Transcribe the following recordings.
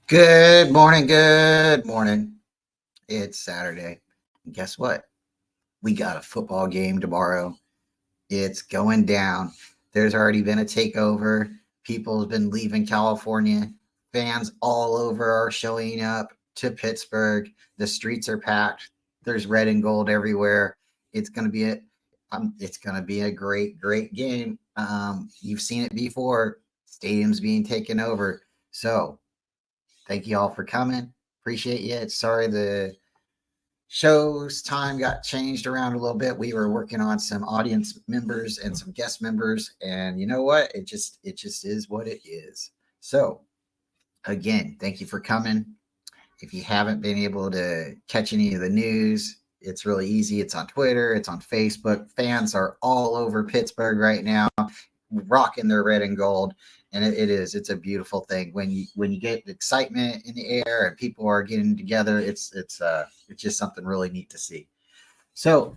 Good morning. Good morning. It's Saturday. And guess what? We got a football game tomorrow. It's going down. There's already been a takeover. People have been leaving California. Fans all over are showing up to Pittsburgh. The streets are packed. There's red and gold everywhere. It's going to be a great game. You've seen it before. Stadiums being taken over. So thank you all for coming. Appreciate you. Sorry the show's time got changed around a little bit. We were working on some audience members and some guest members, and you know what? It just is what it is. So again, thank you for coming. If you haven't been able to catch any of the news, it's really easy. It's on Twitter, it's on Facebook. Fans are all over Pittsburgh right now, rocking their red and gold. And it's a beautiful thing when you get excitement in the air and people are getting together. It's just something really neat to see. So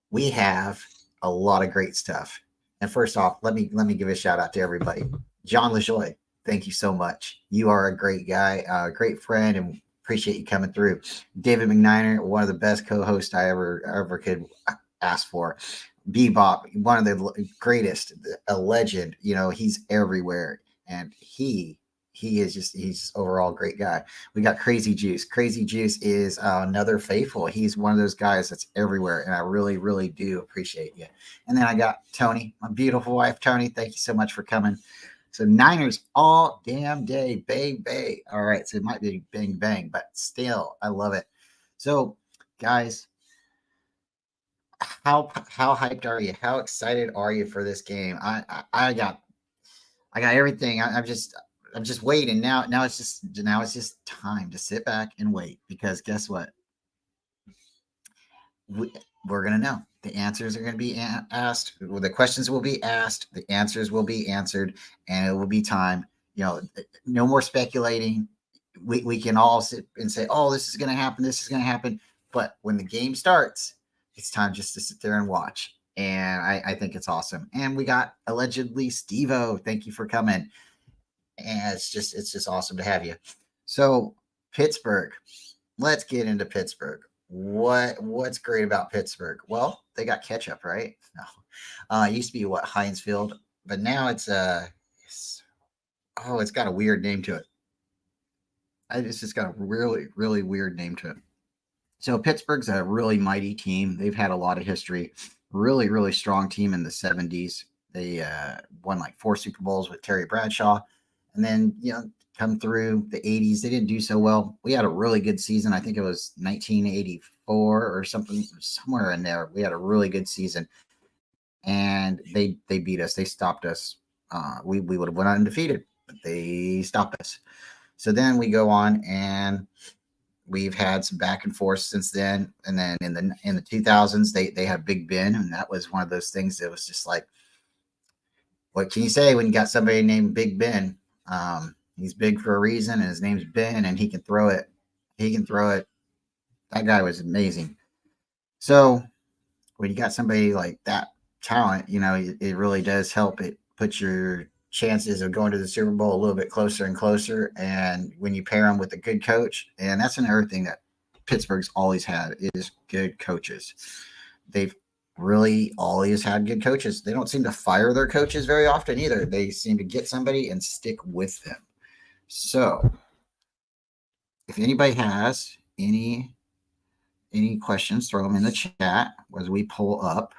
we have a lot of great stuff. And first off, let me give a shout out to everybody. John LaJoy, thank you so much. You are a great guy, a great friend, and appreciate you coming through. David McNiner, one of the best co-hosts I ever could ask for. Bebop, one of the greatest, a legend. You know, he's everywhere, and he's just overall great guy. We got Crazy Juice. Crazy Juice is another faithful. He's one of those guys that's everywhere, and I really do appreciate you. And then I got Tony, my beautiful wife, Tony. Thank you so much for coming. So Niners all damn day, bang bang. All right, so it might be bang bang, but still, I love it. So, guys, how hyped are you? How excited are you for this game? I got everything. I'm just waiting now. Now it's just time to sit back and wait because guess what? We, we're gonna know. The answers are gonna be asked. Well, the questions will be asked. The answers will be answered, and it will be time. You know, no more speculating. We can all sit and say, "Oh, this is gonna happen. This is gonna happen." But when the game starts, it's time just to sit there and watch. And I think it's awesome. And we got allegedly Steve-O. Thank you for coming. And it's just awesome to have you. So Pittsburgh, let's get into Pittsburgh. What's great about Pittsburgh? Well, they got ketchup, right? No, it used to be what Heinz Field, but now it's got a weird name to it. It's just got a really weird name to it. So Pittsburgh's a really mighty team. They've had a lot of history. Really strong team in the '70s. They won like 4 Super Bowls with Terry Bradshaw, and then come through the '80s. They didn't do so well. We had a really good season. I think it was 1984 or something, somewhere in there. We had a really good season, and they beat us. They stopped us. We would have went undefeated, but they stopped us. So then we go on and we've had some back and forth since then. And then in the 2000s, they had Big Ben, and that was one of those things that was just like, what can you say when you got somebody named Big Ben? He's big for a reason, and his name's Ben, and he can throw it. He can throw it. That guy was amazing. So when you got somebody like that talent, it really does help. It puts your chances of going to the Super Bowl a little bit closer and closer. And when you pair them with a good coach, and that's another thing that Pittsburgh's always had is good coaches. They've really always had good coaches. They don't seem to fire their coaches very often either. They seem to get somebody and stick with them. So if anybody has any questions, throw them in the chat as we pull up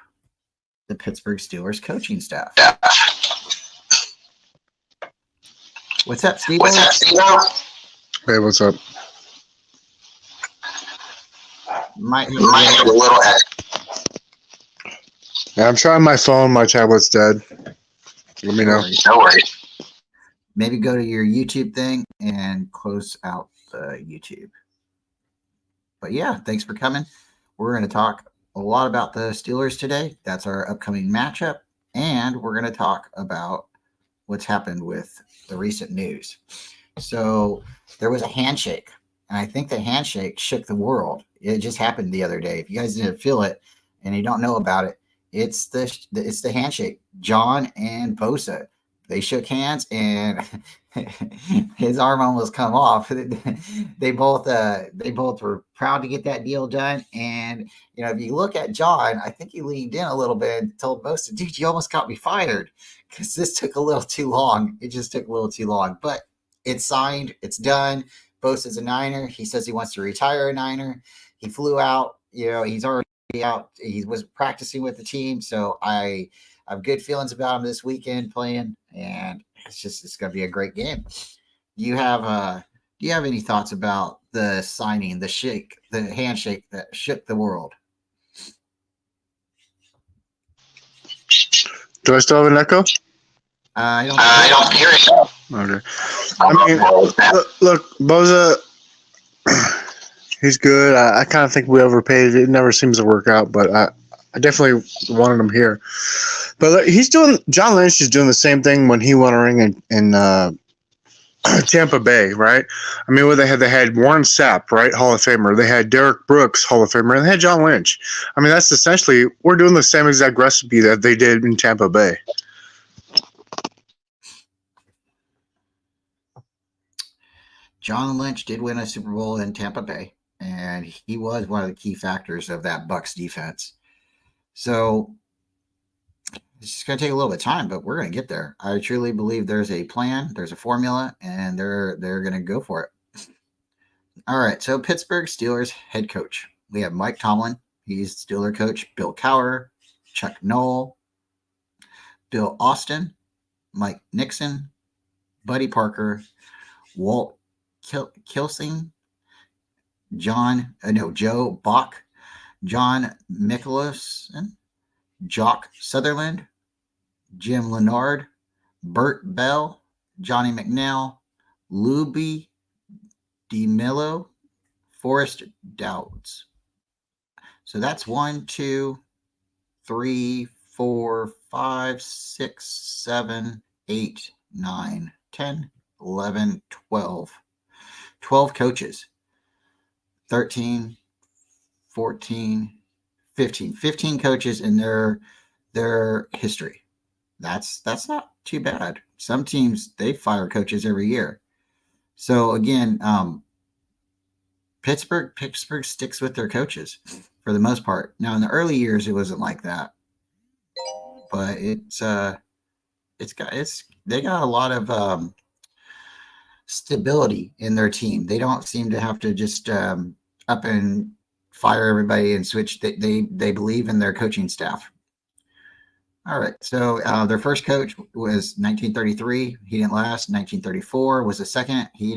the Pittsburgh Steelers coaching staff. What's up, Steve? Hey, what's up? Might have a little. Yeah, I'm trying my phone. My tablet's dead. Let me know. No worries. Maybe go to your YouTube thing and close out the YouTube. But yeah, thanks for coming. We're going to talk a lot about the Steelers today. That's our upcoming matchup. And we're going to talk about what's happened with the recent news. So there was a handshake, and I think the handshake shook the world. It just happened the other day. If you guys didn't feel it and you don't know about it, it's the handshake. John and BOSA. They shook hands, and his arm almost come off. They both were proud to get that deal done. And if you look at John, I think he leaned in a little bit and told Bosa, "Dude, you almost got me fired because this took a little too long. It just took a little too long." But it's signed, it's done. Bosa's a Niner. He says he wants to retire a Niner. He flew out. He's already out. He was practicing with the team, so I have good feelings about him this weekend playing, and it's going to be a great game. Do you have any thoughts about the signing, the handshake that shook the world? Do I still have an echo? I don't hear it. Okay. I mean, look, Bosa, he's good. I kind of think we overpaid. It never seems to work out, but I definitely wanted him here. But John Lynch is doing the same thing when he won a ring in Tampa Bay, right? I mean, they had Warren Sapp, right, Hall of Famer. They had Derek Brooks, Hall of Famer, and they had John Lynch. I mean, that's essentially, we're doing the same exact recipe that they did in Tampa Bay. John Lynch did win a Super Bowl in Tampa Bay, and he was one of the key factors of that Bucs defense. So it's just going to take a little bit of time, but we're going to get there. I truly believe there's a plan, there's a formula, and they're going to go for it. All right, so Pittsburgh Steelers head coach. We have Mike Tomlin. He's Steeler coach. Bill Cowher, Chuck Noll, Bill Austin, Mike Nixon, Buddy Parker, Walt Kilsing, Joe Bach, John Michelson, Jock Sutherland, Jim Leonard, Burt Bell, Johnny McNeil, Luby DeMillo, Forrest Dowds. So that's 1, 2, 3, 4, 5, 6, 7, 8, 9, 10, 11, 12. 12 coaches. 13, 14, 15. 15 coaches in their history. That's not too bad. Some teams, they fire coaches every year. So again, Pittsburgh sticks with their coaches for the most part. Now in the early years, it wasn't like that, but they got a lot of stability in their team. They don't seem to have to just up and fire everybody and switch. They believe in their coaching staff. All right. So their first coach was 1933. He didn't last. 1934 was the second. He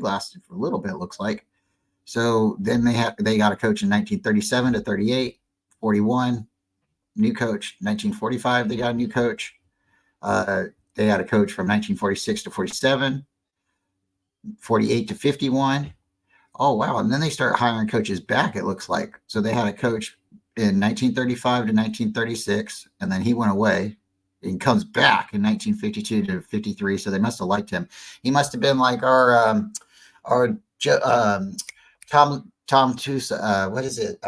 lasted for a little bit, it looks like. So then they got a coach in 1937 to 38, 41, new coach. 1945, they got a new coach. They had a coach from 1946 to 47, 48 to 51. Oh, wow. And then they start hiring coaches back, it looks like. So they had a coach in 1935 to 1936, and then he went away and comes back in 1952 to 53. So they must have liked him. He must have been like our Tom Tusa. What is it?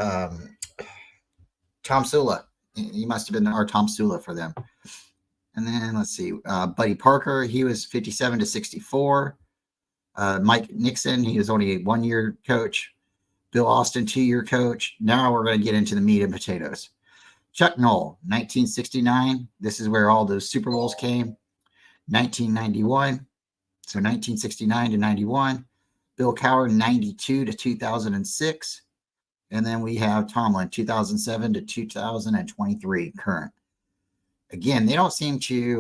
Tom Sula. He must have been our Tom Sula for them. And then let's see, Buddy Parker, he was 57 to 64. Mike Nixon, he was only a 1-year coach. Bill Austin, 2-year coach. Now we're going to get into the meat and potatoes. Chuck Noll, 1969. This is where all those Super Bowls came. 1991. So 1969 to 91. Bill Cowher, 92 to 2006. And then we have Tomlin, 2007 to 2023 current. Again, they don't seem to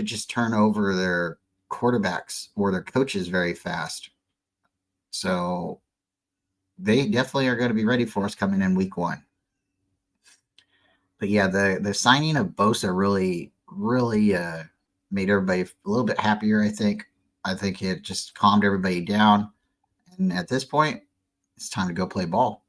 just turn over their quarterbacks or their coaches very fast. So they definitely are going to be ready for us coming in week 1. But yeah, the signing of BOSA really made everybody a little bit happier, I think. I think it just calmed everybody down. And at this point, it's time to go play ball.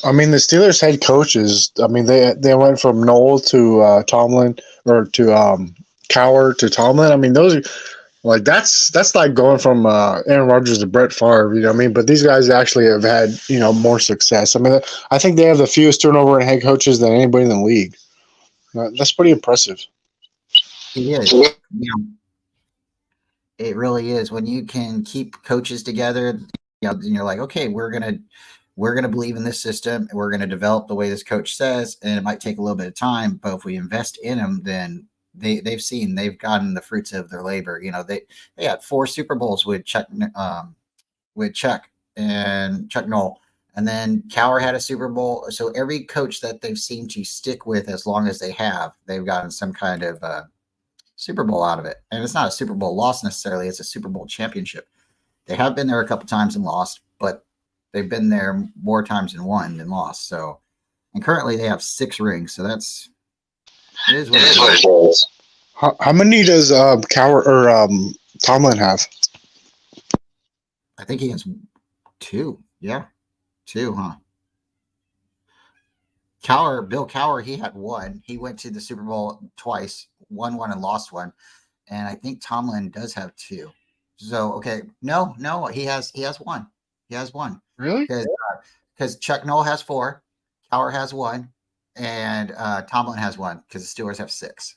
I mean, the Steelers head coaches, I mean, they went from Noel to Tomlin, or to Cowher to Tomlin. I mean, those Like that's like going from Aaron Rodgers to Brett Favre, you know what I mean? But these guys actually have had, more success. I mean, I think they have the fewest turnover in head coaches than anybody in the league. That's pretty impressive. It is. It really is. When you can keep coaches together, and you're like, okay, we're gonna believe in this system. We're gonna develop the way this coach says, and it might take a little bit of time, but if we invest in them, then they've gotten the fruits of their labor. They had 4 Super Bowls with Chuck and Chuck Noll. And then Cowher had a Super Bowl. So every coach that they've seemed to stick with as long as they have, they've gotten some kind of Super Bowl out of it. And it's not a Super Bowl loss necessarily, it's a Super Bowl championship. They have been there a couple times and lost, but they've been there more times and won than lost. So, and currently they have 6 rings. So it is what it is. How many does Cowher or Tomlin have? I think he has 2. Yeah. 2, huh? Bill Cowher, he had 1. He went to the Super Bowl twice, won 1 and lost 1. And I think Tomlin does have 2. So okay, no, he has 1. He has 1. Really? Because Chuck Noll has 4, Cowher has 1, and Tomlin has 1 because the Steelers have 6.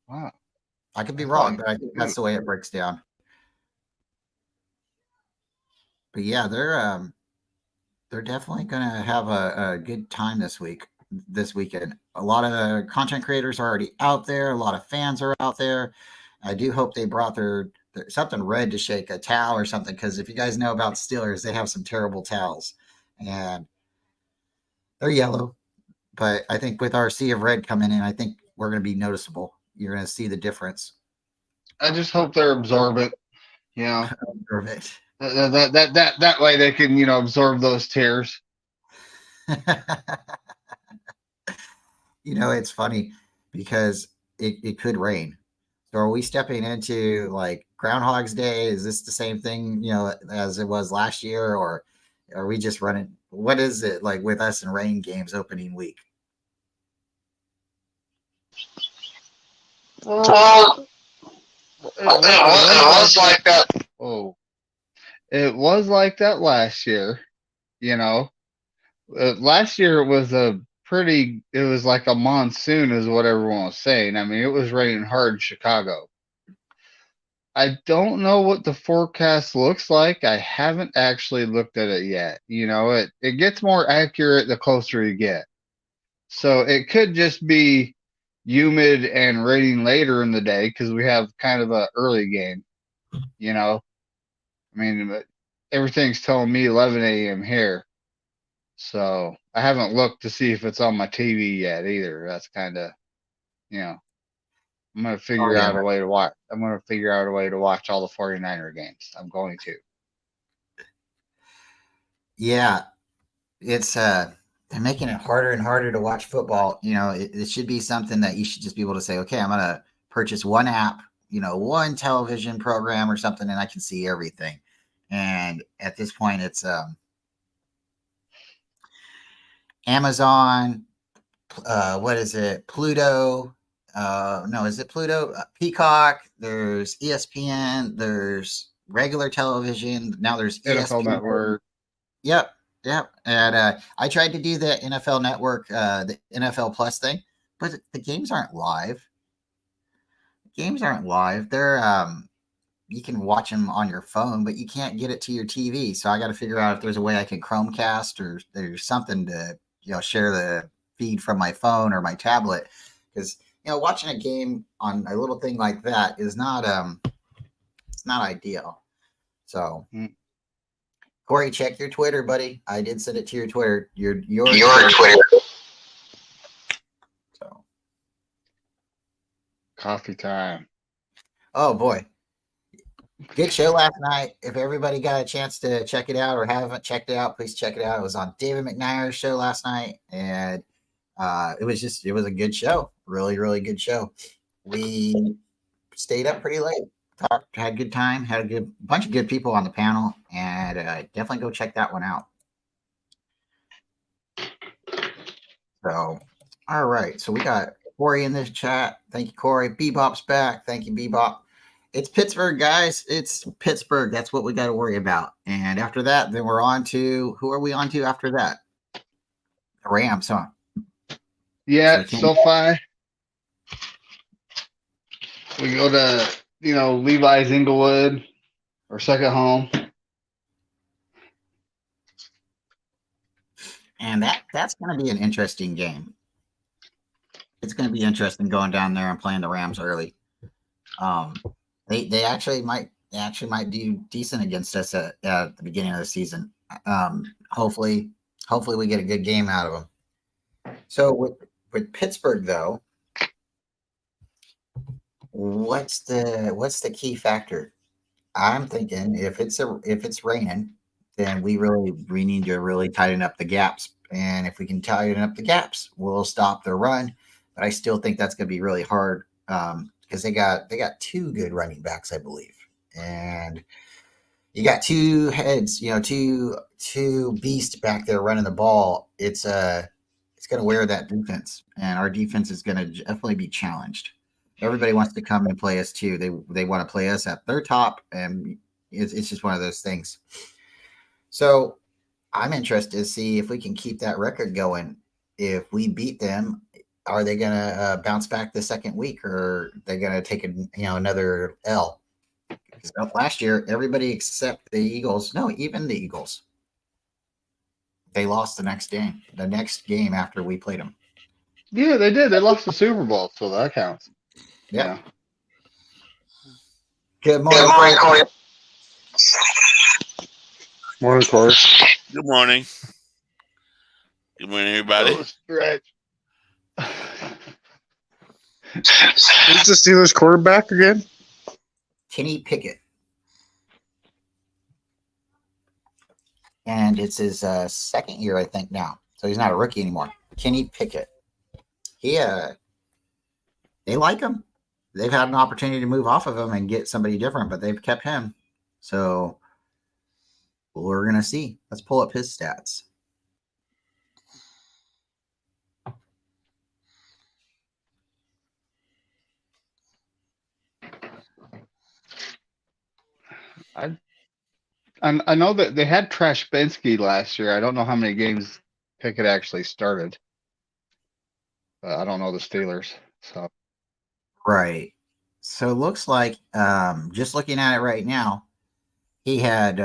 Wow. I could be wrong, but I think that's the way it breaks down. But yeah, they're definitely going to have a good time this weekend. A lot of content creators are already out there. A lot of fans are out there. I do hope they brought their something red to shake, a towel or something, because if you guys know about Steelers, they have some terrible towels, and they're yellow. But I think with our sea of red coming in, I think we're going to be noticeable. You're going to see the difference. I just hope they're absorbent. Absorb it. That way they can absorb those tears. It's funny because it could rain. So are we stepping into like Groundhog's Day? Is this the same thing, as it was last year, or are we just running? What is it like with us in rain games opening week? Well, it was like that. Oh, it was like that last year. Last year it was it was like a monsoon, is what everyone was saying. I mean, it was raining hard in Chicago. I don't know what the forecast looks like. I haven't actually looked at it yet. It gets more accurate the closer you get. So it could just be humid and raining later in the day because we have kind of an early game. I mean, everything's telling me 11 a.m. here. So I haven't looked to see if it's on my TV yet either. That's kind of, I'm going to figure out a way to watch. I'm going to figure out a way to watch all the 49er games. I'm going to. Yeah, it's they're making it harder and harder to watch football. It should be something that you should just be able to say, okay, I'm going to purchase one app, one television program or something, and I can see everything. And at this point, it's Amazon. What is it? Pluto. No, is it Pluto? Peacock. There's ESPN. There's regular television. Now there's NFL Network. Yep. And I tried to do the NFL Network, the NFL Plus thing, but the games aren't live. They're you can watch them on your phone, but you can't get it to your TV. So I got to figure out if there's a way I can Chromecast or there's something to share the feed from my phone or my tablet, because watching a game on a little thing like that is not it's not ideal. So Corey, check your Twitter, buddy. I did send it to your Twitter. Your Twitter. So coffee time. Oh boy. Good show last night. If everybody got a chance to check it out or haven't checked it out, please check it out. It was on David McNair's show last night, and it was a good show. Really, really good show. We stayed up pretty late, talked, had a good time, had a bunch of good people on the panel, and definitely go check that one out. So, all right. So we got Corey in this chat. Thank you, Corey. Bebop's back. Thank you, Bebop. It's Pittsburgh, guys. It's Pittsburgh. That's what we got to worry about. And after that, then we're on to who are we on to after that? The Rams, huh? Yeah, So SoFi. We go to, Levi's Inglewood, our second home. And that's going to be an interesting game. It's going to be interesting going down there and playing the Rams early. They actually might do decent against us at the beginning of the season. Hopefully we get a good game out of them. So with Pittsburgh though, what's the key factor? I'm thinking if it's raining, then we need to really tighten up the gaps. And if we can tighten up the gaps, we'll stop their run. But I still think that's going to be really hard because they got two good running backs, I believe, and you got two heads, two beasts back there running the ball. It's going to wear that defense, and our defense is going to definitely be challenged. Everybody wants to come and play us too. They want to play us at their top, and it's just one of those things. So I'm interested to see if we can keep that record going. If we beat them, are they going to bounce back the second week, or are they going to take another L? Because last year, everybody except the Eagles, no, even the Eagles, they lost the next game after we played them. Yeah, they did. They lost the Super Bowl, so that counts. Yep. Yeah. Good morning, Corey. Morning, Corey. Good morning. Good morning, everybody. Stretch. Who's the Steelers quarterback again? Kenny Pickett. And it's his second year, I think, now. So he's not a rookie anymore. Kenny Pickett. They like him. They've had an opportunity to move off of him and get somebody different, but they've kept him. So we're going to see. Let's pull up his stats. I know that they had Trash Bensky last year. I don't know how many games Pickett actually started. I don't know the Steelers. So Right. So it looks like, just looking at it right now, he had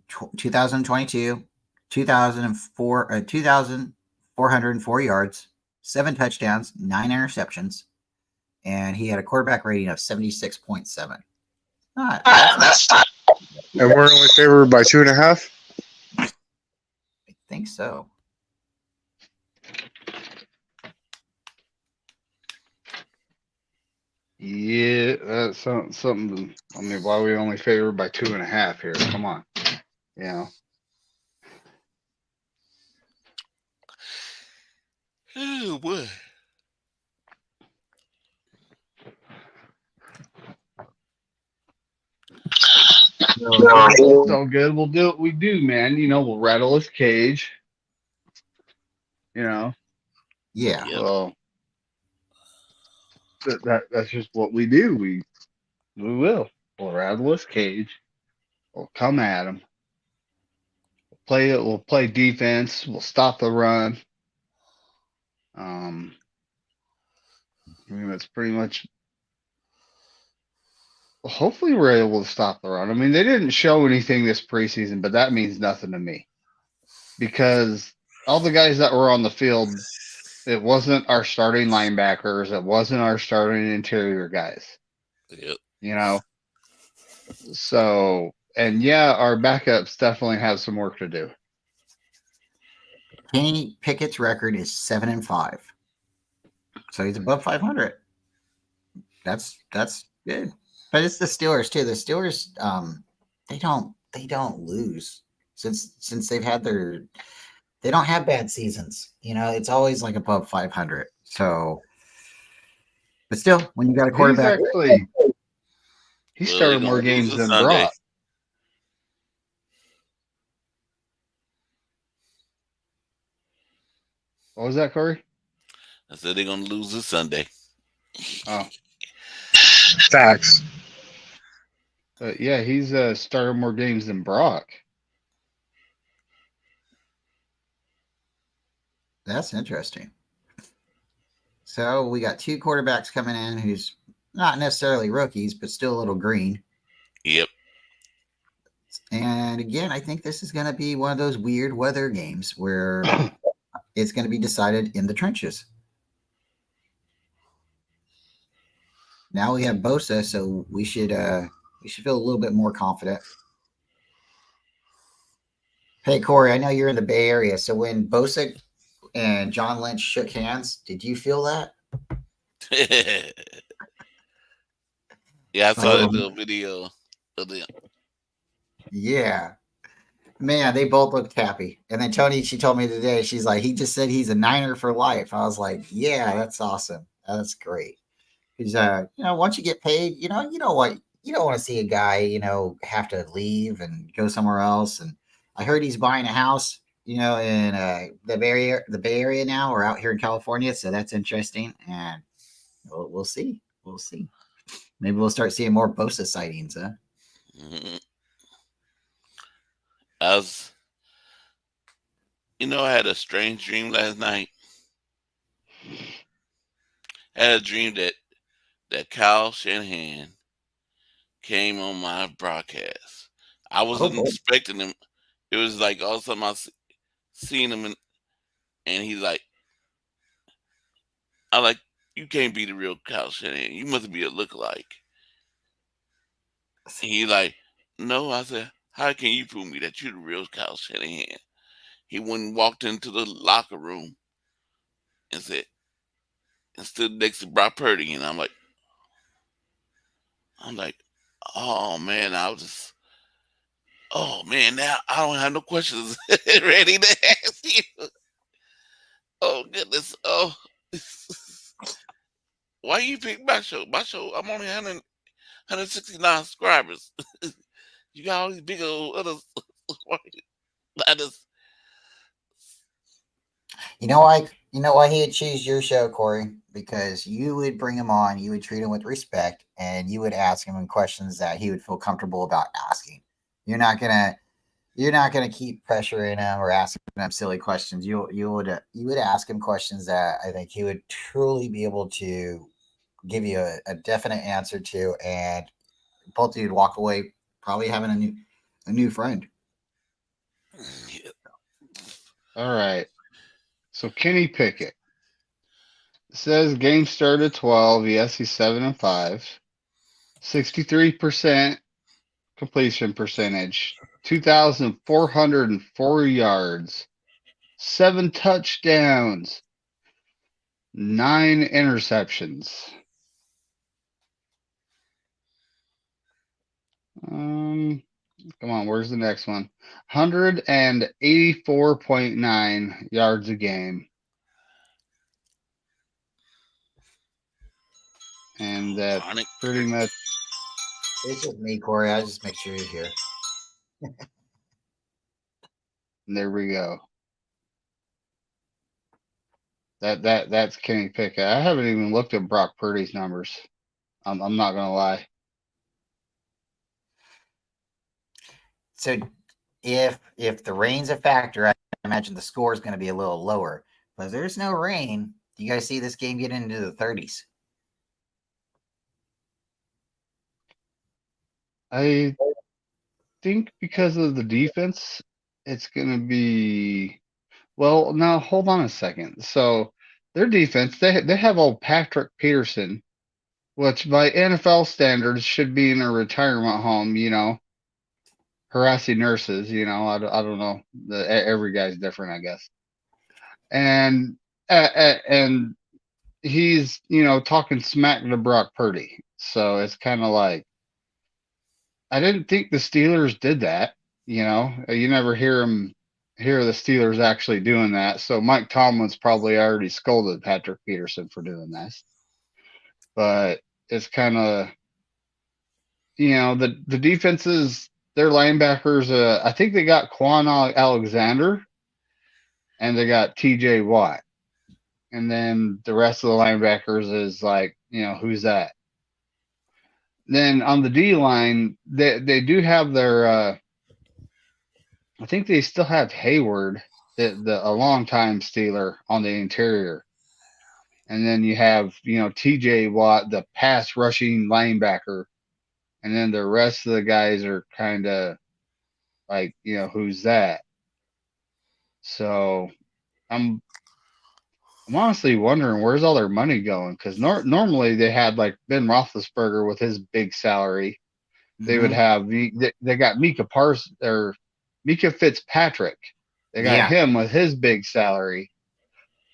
2022, 2,404 yards, 7 touchdowns, 9 interceptions, and he had a quarterback rating of 76.7. And we're only favored by 2.5. I think so. yeah, that's something. I mean, why are we only favored by 2.5 here? Come on, Oh boy. So good. We'll do what we do, man. We'll rattle his cage. Yeah. Well, that's just what we do. We will. We'll rattle his cage. We'll come at him. We'll play defense. We'll stop the run. I mean, that's pretty much. Hopefully, we're able to stop the run. I mean, they didn't show anything this preseason, but that means nothing to me because all the guys that were on the field, it wasn't our starting linebackers. It wasn't our starting interior guys. Yep. So, and yeah, our backups definitely have some work to do. Kenny Pickett's record is 7-5. So he's above 500. That's good. But it's the Steelers too. The Steelers, they don't lose since they've had they don't have bad seasons. It's always like above 500. So, but still, when you got a quarterback, He started more games than Brock. What was that, Corey? I said they're gonna lose this Sunday. Oh, Facts. but yeah, he's started more games than Brock. That's interesting. So we got two quarterbacks coming in who's not necessarily rookies, but still a little green. Yep. And again, I think this is going to be one of those weird weather games where it's going to be decided in the trenches. Now we have BOSA, so we should feel a little bit more confident. Hey Corey, I know you're in the Bay Area, so when BOSA and John Lynch shook hands, did you feel that? Yeah, I saw that little video of them. Yeah. Man, they both looked happy. And then Tony, she told me today, she's like, he just said he's a Niner for life. I was like, yeah, that's awesome. That's great. Because once you get paid, you know what, you don't want to see a guy, have to leave and go somewhere else. And I heard he's buying a house, in the Bay Area now, or out here in California. So that's interesting. And we'll see. We'll see. Maybe we'll start seeing more BOSA sightings, huh? Mm-hmm. I had a strange dream last night. I had a dream that Kyle Shanahan came on my broadcast. I wasn't expecting him. It was like all of a sudden I seen him and he's like, you can't be the real Kyle Shanahan. You must be a lookalike. And he like, no. I said, how can you prove me that you're the real Kyle Shanahan? He went and walked into the locker room and stood next to Brock Purdy, and I'm like, oh man, now I don't have no questions ready to ask you. Oh goodness, why you pick my show? My show, I'm only 169 subscribers. You got all these big old others. You know why he would choose your show, Corey? Because you would bring him on, you would treat him with respect, and you would ask him questions that he would feel comfortable about asking. You're not gonna keep pressuring him or asking him silly questions. You would ask him questions that I think he would truly be able to give you a definite answer to, and both of you would walk away probably having a new friend. All right. So Kenny Pickett says game started at 12. Yes, he's 7-5. 63% completion percentage. 2,404 yards. 7 touchdowns. 9 interceptions. Come on, where's the next one? 184.9 yards a game. And that's pretty much. It's just me, Corey. I just make sure you're here. There we go. That's Kenny Pickett. I haven't even looked at Brock Purdy's numbers. I'm not gonna lie. So if the rain's a factor, I imagine the score is going to be a little lower. But if there's no rain, do you guys see this game get into the 30s? I think because of the defense, it's going to be. Well, now hold on a second. So their defense, they have old Patrick Peterson, which by NFL standards should be in a retirement home. Harassing nurses. I don't know. Every guy's different, I guess. And he's talking smack to Brock Purdy. So it's kind of like, I didn't think the Steelers did that. You never hear the Steelers actually doing that. So Mike Tomlin's probably already scolded Patrick Peterson for doing this. But it's kind of, the defenses, their linebackers, I think they got Quan Alexander and they got TJ Watt. and then the rest of the linebackers is like, who's that? Then on the D line, they do have their. I think they still have Hayward, a longtime Steeler, on the interior, and then you have T.J. Watt, the pass rushing linebacker, and then the rest of the guys are kind of like, who's that? So I'm honestly wondering where's all their money going, because normally they had like Ben Roethlisberger with his big salary. They would have they got Mika Fitzpatrick. They got him with his big salary,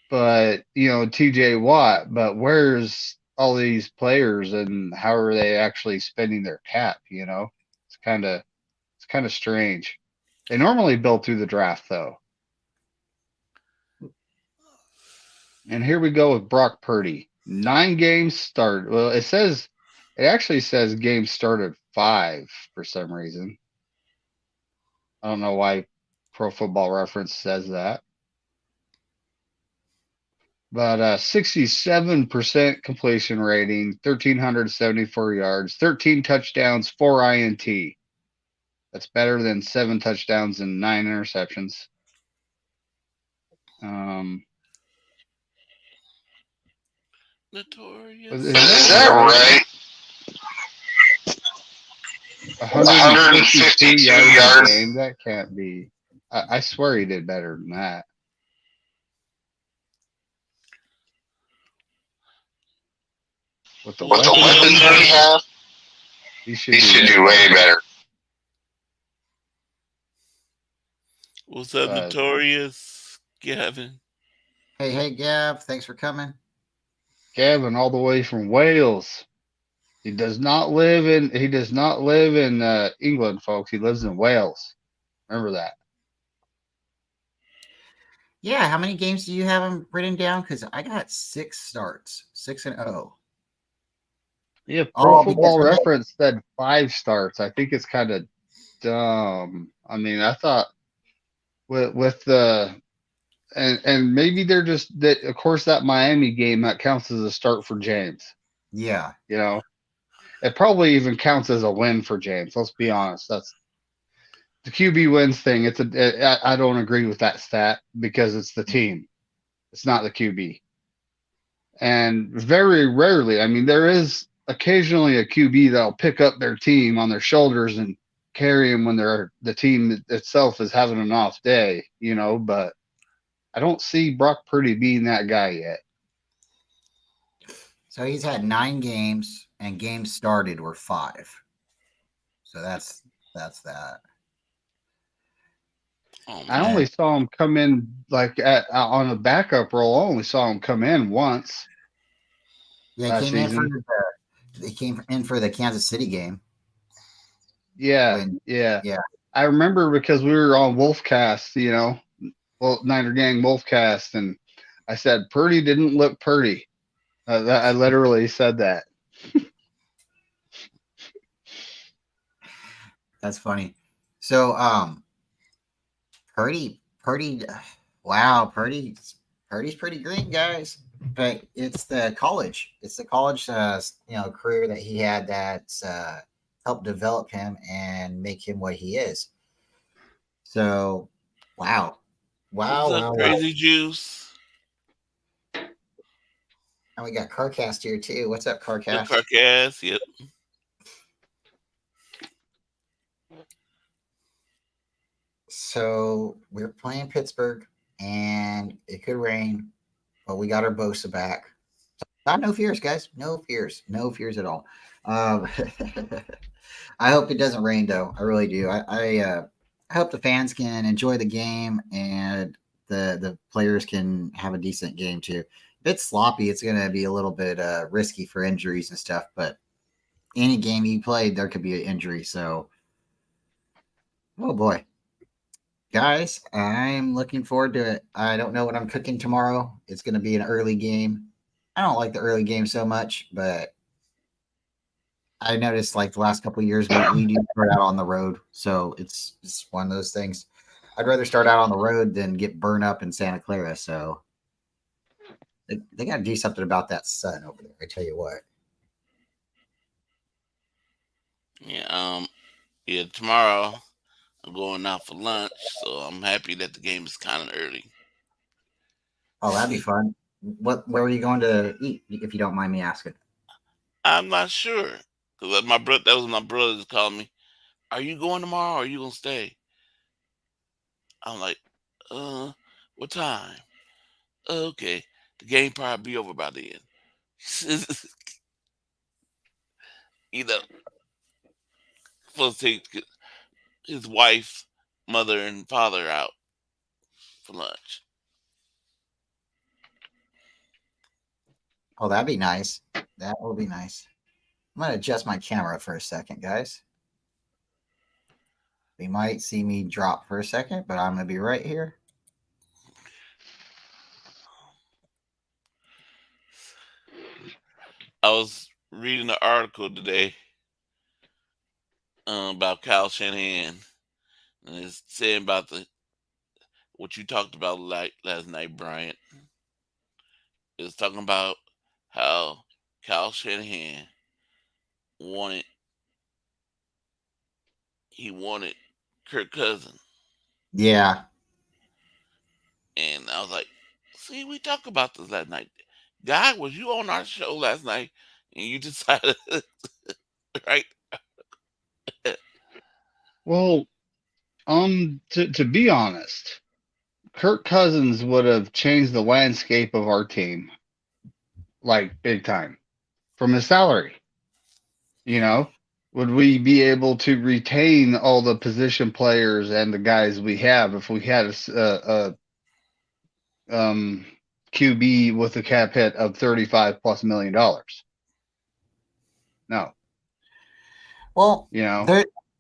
but T.J. Watt. But where's all these players, and how are they actually spending their cap? It's kind of strange. They normally build through the draft, though. And here we go with Brock Purdy. 9 games started. Well, it actually says games started 5 for some reason. I don't know why Pro Football Reference says that. But 67% completion rating, 1,374 yards, 13 touchdowns, 4 INT. That's better than 7 touchdowns and 9 interceptions. Notorious. Is that right? 152 yards a game. That can't be. I swear he did better than that. With the weapons that he have, he should do way better. What's up, Notorious Gavin? Hey, Gav. Thanks for coming. Gavin, all the way from Wales. He does not live in England, folks. He lives in Wales. Remember that. Yeah, how many games do you have him written down? Because I got 6 starts, 6-0. Yeah, Pro Football Reference said 5 starts. I think it's kind of dumb. I mean, I thought with the and maybe they're just that. Of course, that Miami game that counts as a start for James. Yeah, it probably even counts as a win for James. Let's be honest. That's the QB wins thing. I don't agree with that stat because it's the team. It's not the QB. And very rarely, I mean, there is occasionally a QB that'll pick up their team on their shoulders and carry them when the team itself is having an off day, but I don't see Brock Purdy being that guy yet. So he's had 9 games, and games started were 5. So that's that. Oh, I only saw him come in like on a backup role. I only saw him come in once. Yeah, he came in for the Kansas City game. Yeah. I remember because we were on Wolfcast, Niner Gang Wolfcast, and I said Purdy didn't look Purdy. I literally said that. That's funny. So, Purdy, wow, Purdy's pretty green, guys. But it's the college career that he had that's helped develop him and make him what he is. So, wow. Crazy Juice. And we got Carcast here too. What's up, Carcast? Carcast, yep. So we're playing Pittsburgh, and it could rain, but we got our BOSA back. No fears, guys. No fears at all. I hope it doesn't rain, though. I really do. I hope the fans can enjoy the game and the players can have a decent game too. If it's sloppy, it's going to be a little bit risky for injuries and stuff. But any game you played, there could be an injury. So, oh boy. Guys, I'm looking forward to it. I don't know what I'm cooking tomorrow. It's going to be an early game. I don't like the early game so much, but I noticed like the last couple of years we do start out on the road. So it's one of those things. I'd rather start out on the road than get burned up in Santa Clara. So They got to do something about that sun over there. I tell you what. Yeah. Yeah. Tomorrow I'm going out for lunch, so I'm happy that the game is kind of early. Oh, that'd be fun. Where are you going to eat, if you don't mind me asking? I'm not sure because my brother. That was my brother just calling me. Are you going tomorrow? Or are you gonna stay? I'm like, what time? Okay, the game probably be over by then. You know, supposed to take his wife, mother, and father out for lunch. Oh, that'd be nice. That will be nice. I'm gonna adjust my camera for a second, guys. You might see me drop for a second, but I'm gonna be right here. I was reading an article today about Kyle Shanahan, and it's saying about the what you talked about like last night, Bryant. It's talking about how Kyle Shanahan wanted he wanted Kirk Cousins, Yeah. and I was like, "See, we talked about this last night, guy. Was you on our show last night, and you decided, right?" Well, to be honest, Kirk Cousins would have changed the landscape of our team like big time from his salary. You know, would we be able to retain all the position players and the guys we have if we had QB with a cap hit of $35+ million? No, Well, you know,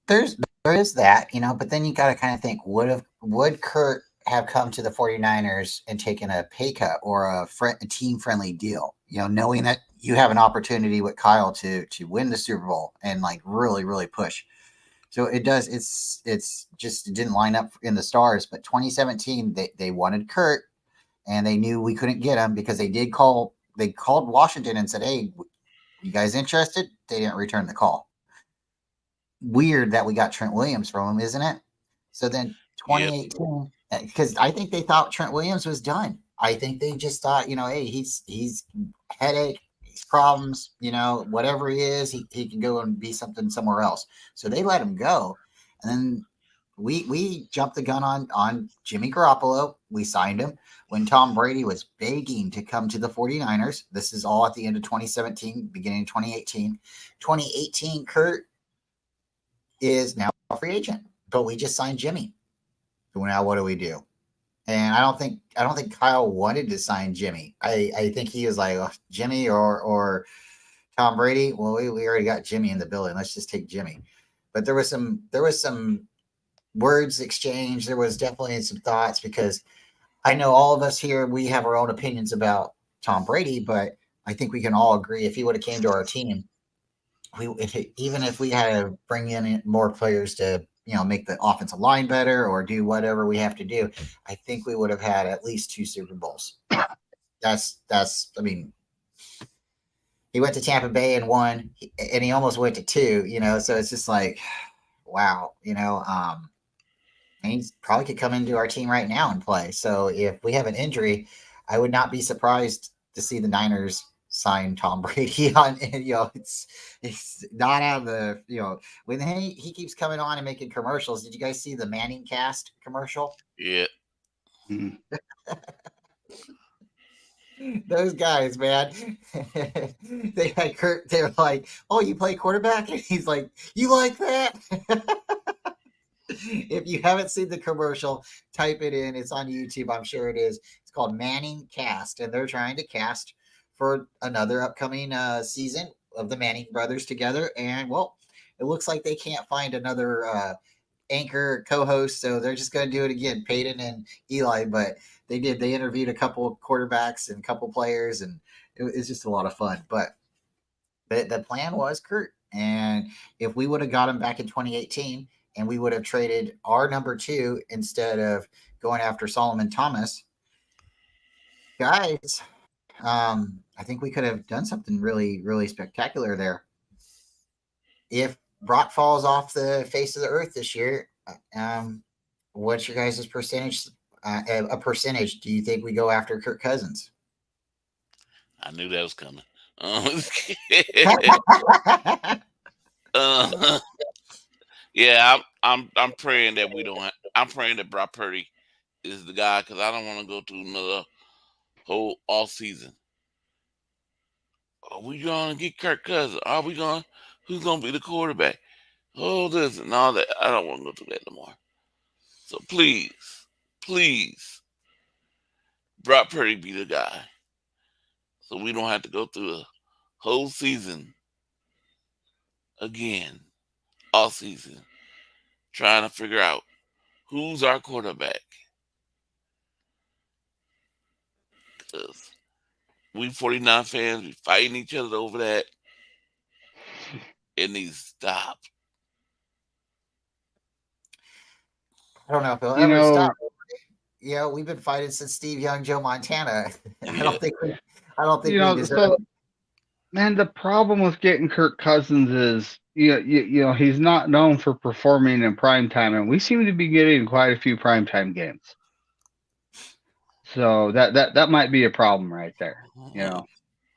there is that, but then you got to kind of think, would Kurt have come to the 49ers and taken a pay cut or a team friendly deal, knowing that you have an opportunity with Kyle to win the Super Bowl and like really, really push. So it does. It's just, it didn't line up in the stars. But 2017, they wanted Kurt, and they knew we couldn't get him because they called Washington and said, "Hey, you guys interested?" They didn't return the call. Weird that we got Trent Williams from him, isn't it? So then Yep. 2018, because I think they thought Trent Williams was done. I think they just thought, hey, he's headache, he's problems, whatever he is, he can go and be something somewhere else. So they let him go. And then we jumped the gun on Jimmy Garoppolo. We signed him when Tom Brady was begging to come to the 49ers. This is all at the end of 2017, beginning of 2018. 2018, Kurt is now a free agent, but we just signed Jimmy. So now what do we do? And I don't think Kyle wanted to sign Jimmy. I think he was like, oh, Jimmy or Tom Brady. Well, we already got Jimmy in the building. Let's just take Jimmy. But there was some words exchanged. There was definitely some thoughts, because I know all of us here, we have our own opinions about Tom Brady, but I think we can all agree if he would have came to our team, even if we had to bring in more players to make the offensive line better or do whatever we have to do, I think we would have had at least 2 Super Bowls. That's I mean, he went to Tampa Bay and won, and he almost went to 2. So it's just like, wow. He probably could come into our team right now and play. So if we have an injury, I would not be surprised to see the Niners sign Tom Brady on. It's not out of the, when he keeps coming on and making commercials. Did you guys see the Manning Cast commercial? Yeah. Mhm. Those guys, man. They had Kurt. They were like, "Oh, you play quarterback?" And he's like, "You like that?" If you haven't seen the commercial, type it in. It's on YouTube. I'm sure it is. It's called Manning Cast, and they're trying to cast for another upcoming season of the Manning brothers together. And well, it looks like they can't find another anchor co-host, so they're just going to do it again, Peyton and Eli. But they did. They interviewed a couple of quarterbacks and a couple players, and it's just a lot of fun. But the plan was Kurt, and if we would have got him back in 2018, and we would have traded our number 2 instead of going after Solomon Thomas, guys, I think we could have done something really, really spectacular there. If Brock falls off the face of the earth this year, what's your guys' percentage? A percentage? Do you think we go after Kirk Cousins? I knew that was coming. Uh, yeah, I'm praying that we don't. I'm praying that Brock Purdy is the guy because I don't want to go through another whole off season. Are we gonna get Kirk Cousins? Are we going? Who's gonna be the quarterback? Oh, this and all that. I don't want to go through that no more. So please, Brock Purdy be the guy, so we don't have to go through a whole season again, all season, trying to figure out who's our quarterback. 'Cause we 49 fans, we fighting each other over that. It needs to stop. I don't know if it'll You ever know, stop. We've been fighting since Steve Young, Joe Montana. I Yeah. don't think we, I don't think you we know, deserve. so man, the problem with getting Kirk Cousins is, he's not known for performing in prime time, and we seem to be getting quite a few primetime games. So that might be a problem right there.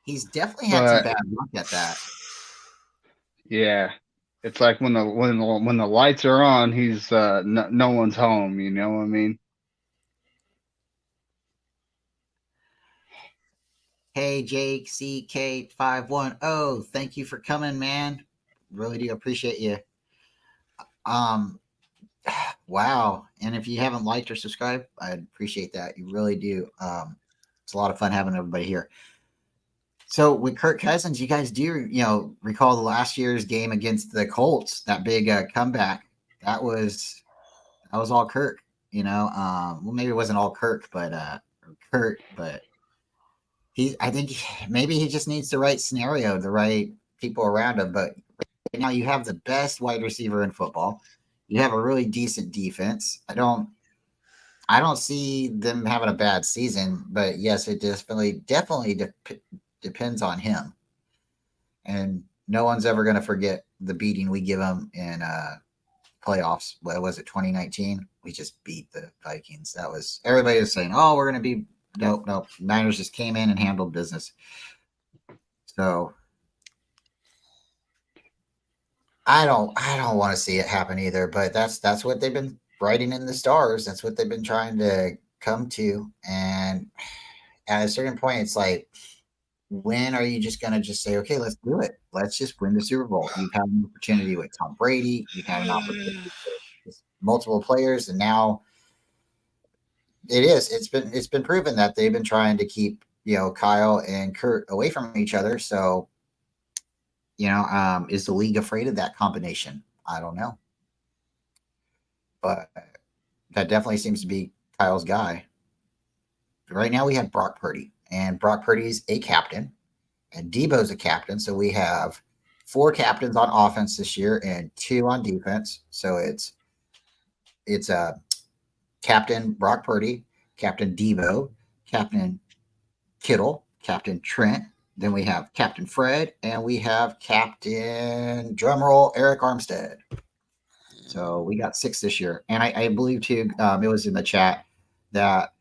He's definitely had some bad luck at that. Yeah, it's like when the lights are on, he's no one's home. You know what I mean? Hey, Jake CK510. Thank you for coming, man. Really do appreciate you. Wow. And if you haven't liked or subscribed, I'd appreciate that. You really do. It's a lot of fun having everybody here. So with Kirk Cousins, you guys do, recall the last year's game against the Colts, that big comeback. That was all Kirk, well, maybe it wasn't all Kirk, but I think maybe he just needs the right scenario, the right people around him. But right now you have the best wide receiver in football. You have a really decent defense. I don't see them having a bad season, but yes, it definitely depends on him. And no one's ever going to forget the beating we give him in playoffs. What was it, 2019? We just beat the Vikings. That was, everybody was saying, "Oh, we're going to be." Nope. Niners just came in and handled business. So I don't want to see it happen either. But that's what they've been writing in the stars. That's what they've been trying to come to. And at a certain point, it's like, when are you just going to just say, okay, let's do it. Let's just win the Super Bowl. You've had an opportunity with Tom Brady. You've had an opportunity with multiple players. And now it's been proven that they've been trying to keep, Kyle and Kurt away from each other. So, is the league afraid of that combination? I don't know. But that definitely seems to be Kyle's guy. Right now we have Brock Purdy, and Brock Purdy's a captain. And Debo's a captain. So we have 4 captains on offense this year and 2 on defense. So it's Captain Brock Purdy, Captain Debo, Captain Kittle, Captain Trent. Then we have Captain Fred, and we have Captain drumroll Eric Armstead. So we got 6 this year. And I believe too, it was in the chat that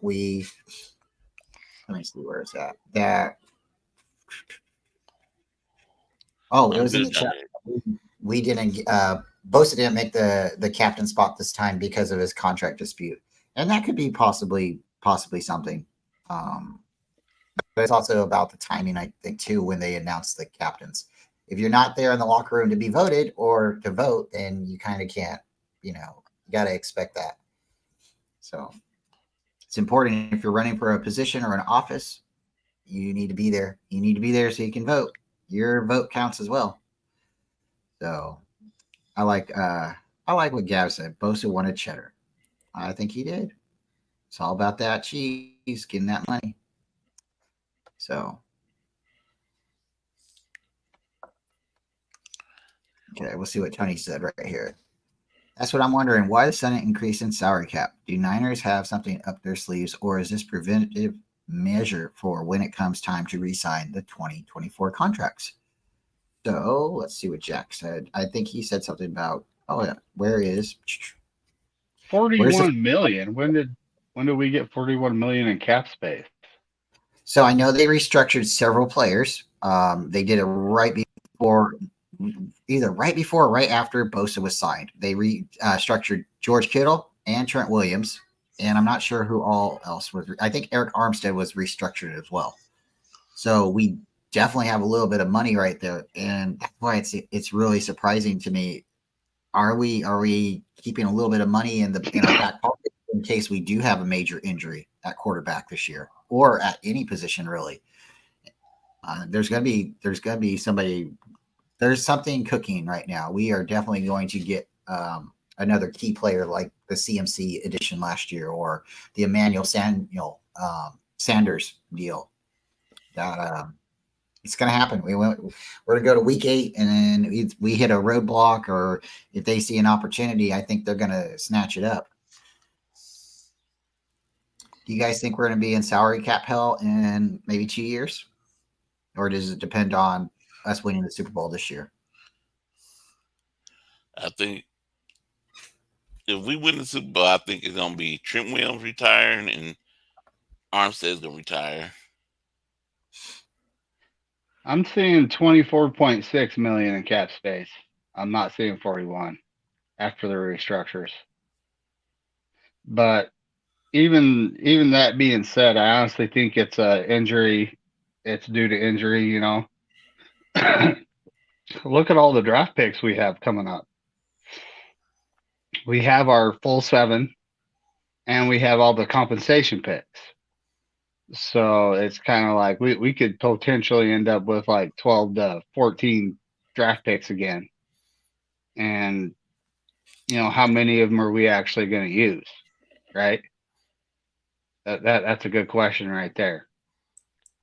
we, let me see where it's at. It was in the chat. We didn't. Bosa didn't make the captain spot this time because of his contract dispute, and that could be possibly something. But it's also about the timing, I think, too, when they announce the captains. If you're not there in the locker room to be voted or to vote, then you kind of can't. You got to expect that. So it's important if you're running for a position or an office, you need to be there. You need to be there so you can vote. Your vote counts as well. So I like what Gav said. Bosa wanted cheddar. I think he did. It's all about that cheese, getting that money. So okay, we'll see what Tony said right here. That's what I'm wondering. Why the sudden increase in salary cap? Do Niners have something up their sleeves, or is this preventative measure for when it comes time to re-sign the 2024 contracts? So let's see what Jack said. I think he said something about, oh yeah, where's the 41 million. When did we get 41 million in cap space? So I know they restructured several players. They did it either right before or right after BOSA was signed. They restructured George Kittle and Trent Williams, and I'm not sure who all else was. I think Eric Armstead was restructured as well. So we definitely have a little bit of money right there, and that's why it's really surprising to me. Are we keeping a little bit of money in our back pocket in case we do have a major injury at quarterback this year, or at any position really? There's gonna be somebody. There's something cooking right now. We are definitely going to get another key player like the CMC edition last year, or the Emmanuel Sanders deal. That it's going to happen. We're going to go to week 8, and then we hit a roadblock, or if they see an opportunity, I think they're going to snatch it up. Do you guys think we're going to be in salary cap hell in maybe 2 years, or does it depend on us winning the Super Bowl this year? I think if we win the Super Bowl, I think it's going to be Trent Williams retiring and Armstead's going to retire. I'm seeing 24.6 million in cap space. I'm not seeing 41 after the restructures. But even that being said, I honestly think it's a injury. It's due to injury, you know. Look at all the draft picks we have coming up. We have our full 7, and we have all the compensation picks. So it's kind of like we could potentially end up with like 12 to 14 draft picks again. And, you know, how many of them are we actually going to use, right? That's a good question right there.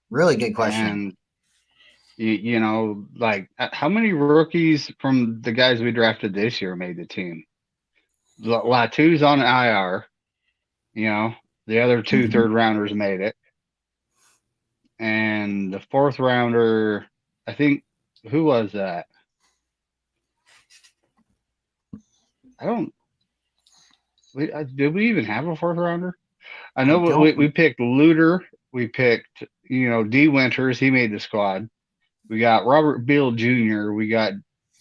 Really good question. And, you know, like how many rookies from the guys we drafted this year made the team? Latu's on IR, you know, the other 2 third rounders made it. And the 4th rounder, I think, who was that? Did we even have a 4th rounder? I know we picked Luter. We picked, you know, D. Winters. He made the squad. We got Robert Beal Jr. We got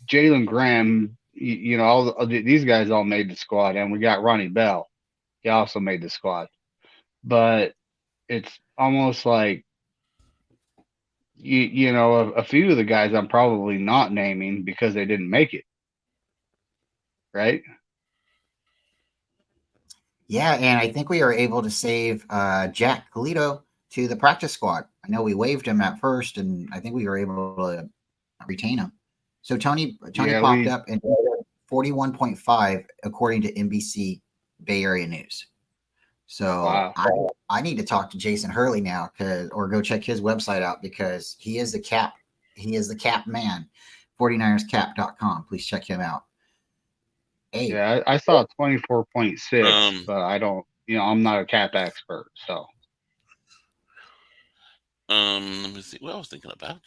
Jalen Graham. You know, these guys all made the squad. And we got Ronnie Bell. He also made the squad. But it's almost like, you know, a few of the guys I'm probably not naming because they didn't make it. Right? Yeah, and I think we are able to save Jack Galito to the practice squad. I know we waived him at first, and I think we were able to retain him. So Tony popped up in 41.5 according to NBC Bay Area News. So wow. I need to talk to Jason Hurley now, or go check his website out, because he is the cap. He is the cap man. 49erscap.com. Please check him out. Hey. Yeah, I saw 24.6, but I don't, you know, I'm not a cap expert, so. Let me see what I was thinking about.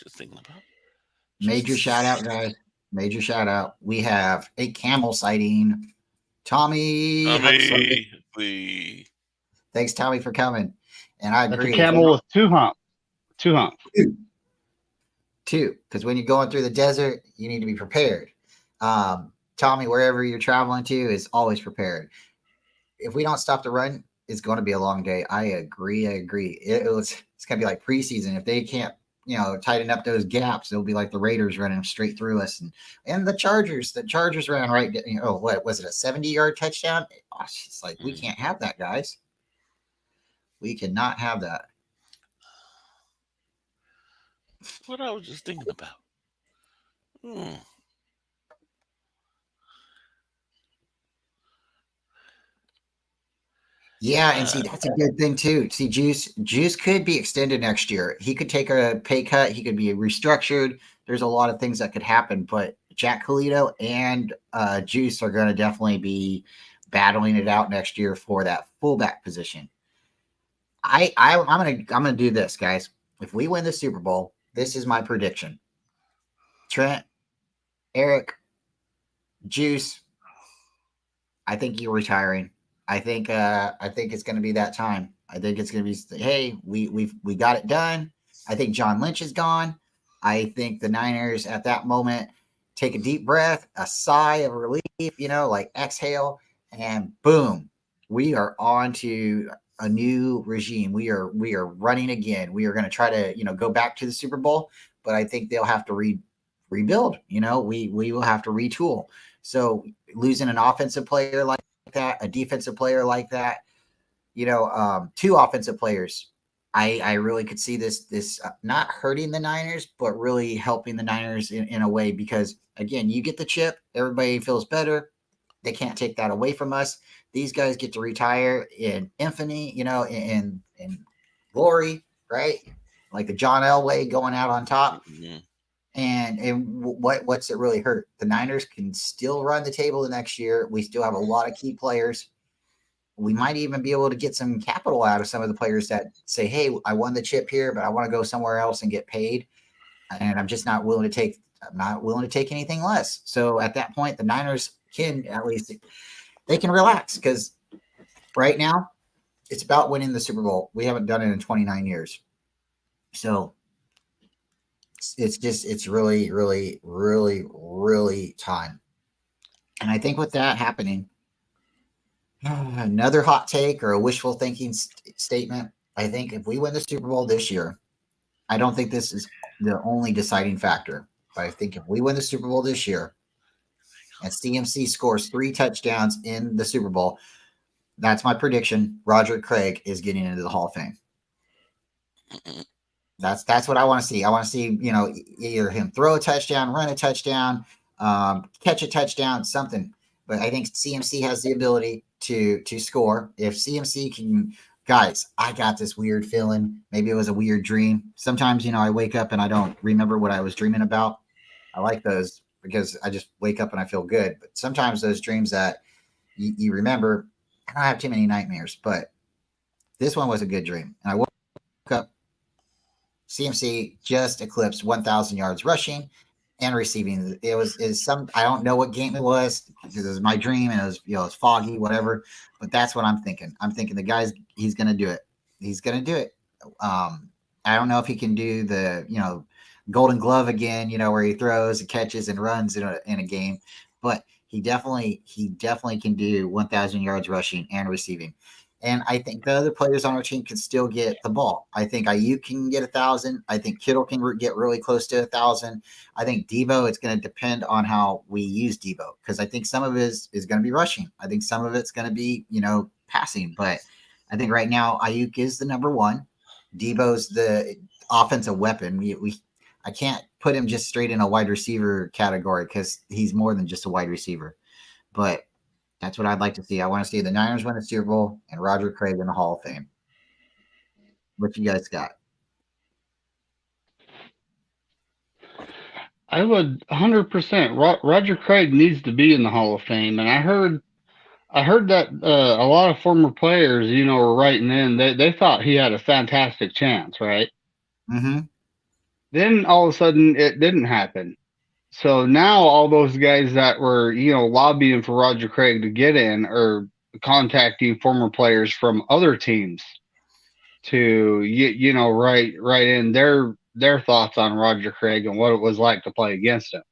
Major shout out, guys. Major shout out. We have a camel sighting. Tommy. Thanks, Tommy, for coming. And I agree. That's a camel with 2 humps. 2 humps. 2, because when you're going through the desert, you need to be prepared. Tommy, wherever you're traveling to, is always prepared. If we don't stop the run, it's going to be a long day. I agree. It's going to be like preseason. If they can't, you know, tighten up those gaps, it'll be like the Raiders running straight through us. And the Chargers ran right. You know, what was it, a 70-yard touchdown? Gosh, it's like, we can't have that, guys. We cannot have that. What I was just thinking about. Yeah, and see, that's a good thing too. See, Juice could be extended next year. He could take a pay cut. He could be restructured. There's a lot of things that could happen, but Jack Colito and Juice are going to definitely be battling it out next year for that fullback position. I'm gonna do this, guys. If we win the Super Bowl, this is my prediction. Trent, Eric, Juice, I think you're retiring. I think it's going to be that time. I think it's going to be, hey, we got it done. I think John Lynch is gone. I think the Niners at that moment take a deep breath, a sigh of relief, like exhale, and boom, we are on to a new regime. We are running again. We are going to try to go back to the Super Bowl, but I think they'll have to rebuild. We will have to retool. So losing an offensive player like that, a defensive player like that, two offensive players. I really could see this not hurting the Niners, but really helping the Niners in a way, because again, you get the chip, everybody feels better. They can't take that away from us. These guys get to retire in infamy, in glory, right? Like the John Elway going out on top. Mm-hmm. And what's it really hurt? The Niners can still run the table the next year. We still have a lot of key players. We might even be able to get some capital out of some of the players that say, hey, I won the chip here, but I want to go somewhere else and get paid. And I'm just not willing to take anything less. So at that point, the Niners can at least, they can relax, because right now it's about winning the Super Bowl. We haven't done it in 29 years. So it's really, really, really, really time. And I think with that happening, another hot take or a wishful thinking statement, I think if we win the Super Bowl this year, I don't think this is the only deciding factor, but I think if we win the Super Bowl this year and CMC scores 3 touchdowns in the Super Bowl, that's my prediction. Roger Craig is getting into the Hall of Fame. That's what I want to see. I want to see, either him throw a touchdown, run a touchdown, catch a touchdown, something. But I think CMC has the ability to score. If CMC can, guys, I got this weird feeling. Maybe it was a weird dream. Sometimes, I wake up and I don't remember what I was dreaming about. I like those because I just wake up and I feel good. But sometimes those dreams that you remember, I don't have too many nightmares, but this one was a good dream. And I woke up, CMC just eclipsed 1,000 yards rushing and receiving. I don't know what game it was. It was my dream, and it was, it's foggy, whatever. But that's what I'm thinking. I'm thinking he's going to do it. He's going to do it. I don't know if he can do the, Golden Glove again, where he throws and catches and runs in a game, but he definitely can do 1,000 yards rushing and receiving. And I think the other players on our team can still get the ball. I think Ayuk can get 1,000. I think Kittle can get really close to 1,000. I think Debo, it's going to depend on how we use Debo, because I think some of it is going to be rushing. I think some of it's going to be, passing. But I think right now Ayuk is the number one. Debo's the offensive weapon. I can't put him just straight in a wide receiver category, because he's more than just a wide receiver. But that's what I'd like to see. I want to see the Niners win the Super Bowl and Roger Craig in the Hall of Fame. What you guys got? I would 100%. Roger Craig needs to be in the Hall of Fame, and I heard that a lot of former players, were writing in. They thought he had a fantastic chance, right? Mm-hmm. Then all of a sudden, it didn't happen. So now all those guys that were, lobbying for Roger Craig to get in are contacting former players from other teams to, write in their thoughts on Roger Craig and what it was like to play against him.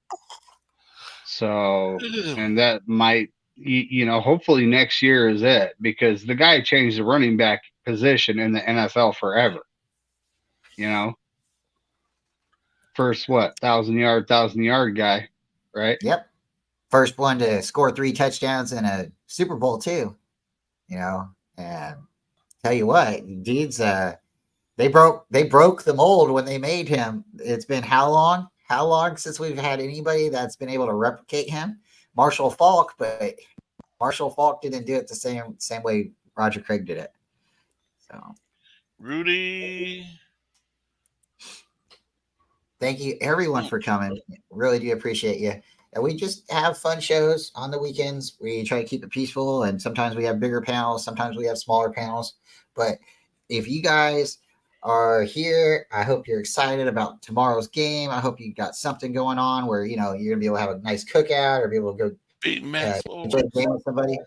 So, and that might, hopefully next year is it, because the guy changed the running back position in the NFL forever. First, 1,000 yard guy, right? Yep. First one to score 3 touchdowns in a Super Bowl too. And tell you what, dudes, they broke the mold when they made him. It's been how long? How long since we've had anybody that's been able to replicate him? Marshall Faulk, but Marshall Faulk didn't do it the same way Roger Craig did it. So, Rudy, thank you everyone for coming. Really do appreciate you. And we just have fun shows on the weekends. We try to keep it peaceful, and sometimes we have bigger panels, sometimes we have smaller panels. But if you guys are here, I hope you're excited about tomorrow's game. I hope you got something going on where you're gonna be able to have a nice cookout or be able to go Beat Max enjoy the game with somebody.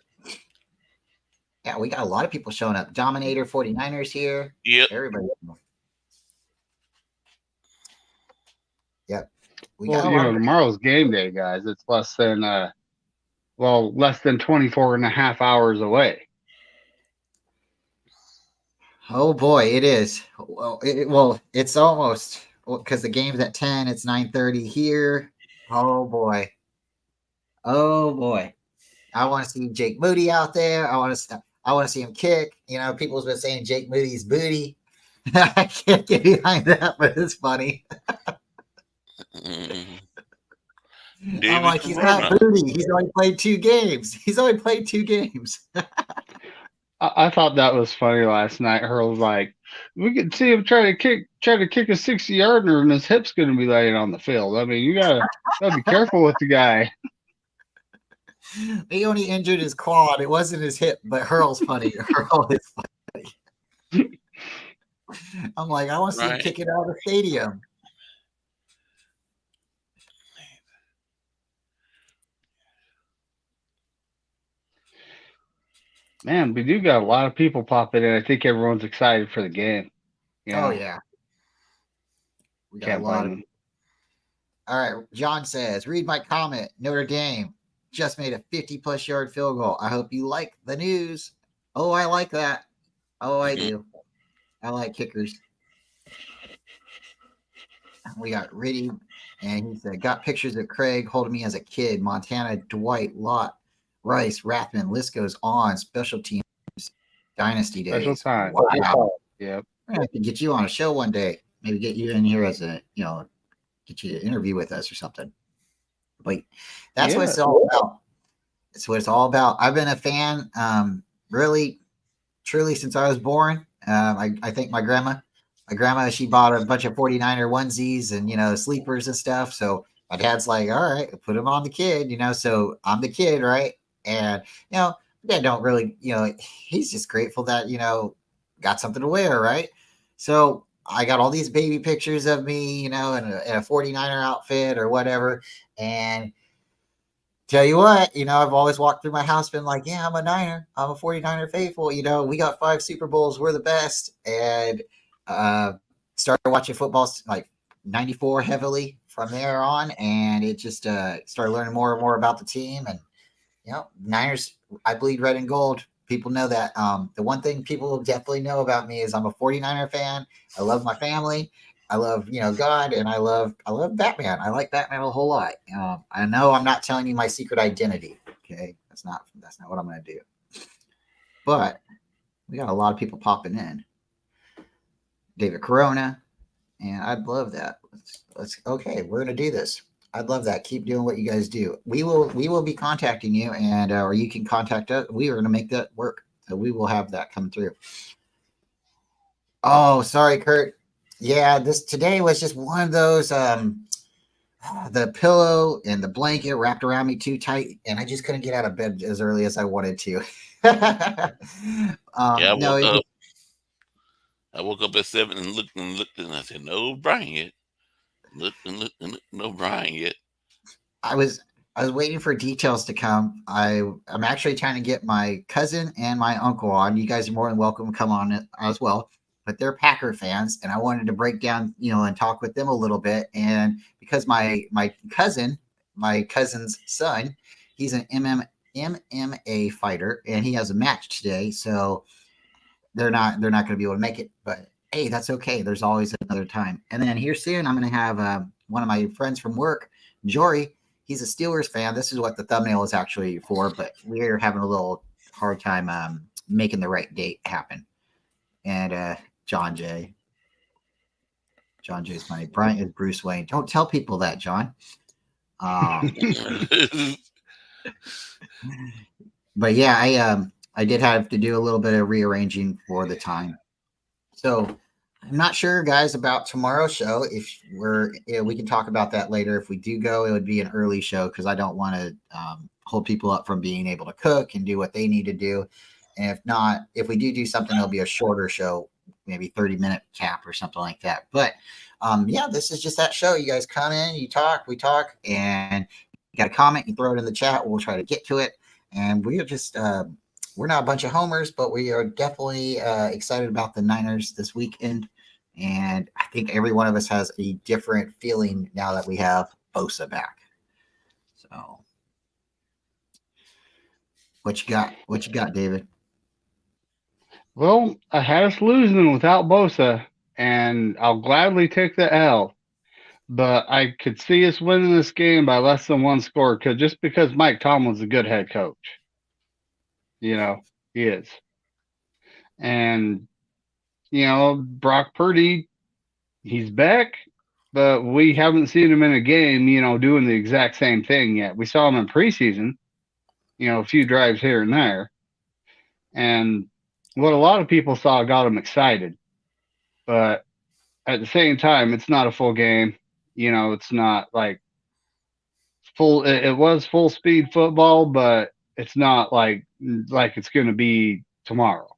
Yeah, we got a lot of people showing up. Dominator 49ers here. Yep. Everybody. Yep. We Well, got a lot of tomorrow's game day, guys. It's less than 24 and a half hours away. Oh boy, it is. Well, it's almost because the game's at 10. It's 9:30 here. Oh boy. Oh boy. I want to see Jake Moody out there. I want to see him kick. People's been saying Jake Moody's booty. I can't get behind that, but it's funny. Mm-hmm. I'm like, he's not booty. He's only played 2 games. I thought that was funny last night. Earl was like, we could see him try to kick a 60-yarder, and his hip's going to be laying on the field. I mean, you gotta be careful with the guy. He only injured his quad. It wasn't his hip, but Hurl's funny. Hurl is funny. I'm like, I want to see him kick it out of the stadium. Man, we do got a lot of people popping in. I think everyone's excited for the game. Oh, yeah. We got a lot of. All right. John says, read my comment. Notre Dame just made a 50-plus yard field goal. I hope you like the news. Oh, I like that. Oh, I do. I like kickers. We got Riddy, and he said, got pictures of Craig holding me as a kid. Montana, Dwight, Lott, Rice, Rathman, list goes on. Special teams, dynasty days. Special time. Wow. Yep. I have to get you on a show one day. Maybe get you in here as get you to interview with us or something. But that's what it's all about. It's what it's all about. I've been a fan, really, truly since I was born. I think my grandma, she bought a bunch of 49er onesies and, sleepers and stuff. So my dad's like, all right, put them on the kid, so I'm the kid. Right. And, dad don't really, he's just grateful that, got something to wear. Right. So I got all these baby pictures of me, in a 49er outfit or whatever. And tell you what, I've always walked through my house, been like, yeah, I'm a Niner. I'm a 49er faithful. We got 5 Super Bowls. We're the best. And started watching football like 94 heavily from there on. And it just started learning more and more about the team. And, Niners, I bleed red and gold. People know that. The one thing people definitely know about me is I'm a 49er fan. I love my family. I love, God, and I love Batman. I like Batman a whole lot. I know I'm not telling you my secret identity. Okay, that's not what I'm going to do. But we got a lot of people popping in. David Corona, and I'd love that. Let's okay. We're going to do this. I'd love that. Keep doing what you guys do. We will be contacting you, and or you can contact us. We are going to make that work. So we will have that come through. Oh, sorry, Kurt. Yeah, today was just one of those. The pillow and the blanket wrapped around me too tight, and I just couldn't get out of bed as early as I wanted to. I woke up at 7 and looked, and I said, "No, Brian yet." Looked, no Brian yet. I was waiting for details to come. I'm actually trying to get my cousin and my uncle on. You guys are more than welcome to come on it as well. But they're Packer fans, and I wanted to break down, and talk with them a little bit. And because my cousin's son, he's an MMA fighter, and he has a match today, so they're not going to be able to make it. But hey, that's okay. There's always another time. And then here soon, I'm going to have one of my friends from work, Jory. He's a Steelers fan. This is what the thumbnail is actually for, but we're having a little hard time making the right date happen. And John Jay. John Jay's funny. Bryant is Bruce Wayne. Don't tell people that, John. But yeah, I did have to do a little bit of rearranging for the time. So I'm not sure, guys, about tomorrow's show. If we can talk about that later. If we do go, it would be an early show because I don't want to hold people up from being able to cook and do what they need to do. And if not, if we do something, it'll be a shorter show, maybe 30-minute cap or something like that. But yeah, this is just that show. You guys come in, you talk, we talk, and you got a comment, you throw it in the chat. We'll try to get to it. And we are just we're not a bunch of homers, but we are definitely excited about the Niners this weekend. And I think every one of us has a different feeling now that we have BOSA back. So, what you got? What you got, David? Well, I had us losing without Bosa, and I'll gladly take the L. But I could see us winning this game by less than one score, just because Mike Tomlin's a good head coach. You know, he is. And, Brock Purdy, he's back, but we haven't seen him in a game, doing the exact same thing yet. We saw him in preseason, a few drives here and there. And what a lot of people saw got him excited. But at the same time, it's not a full game. It's not like full. It was full speed football, but it's not like it's going to be tomorrow.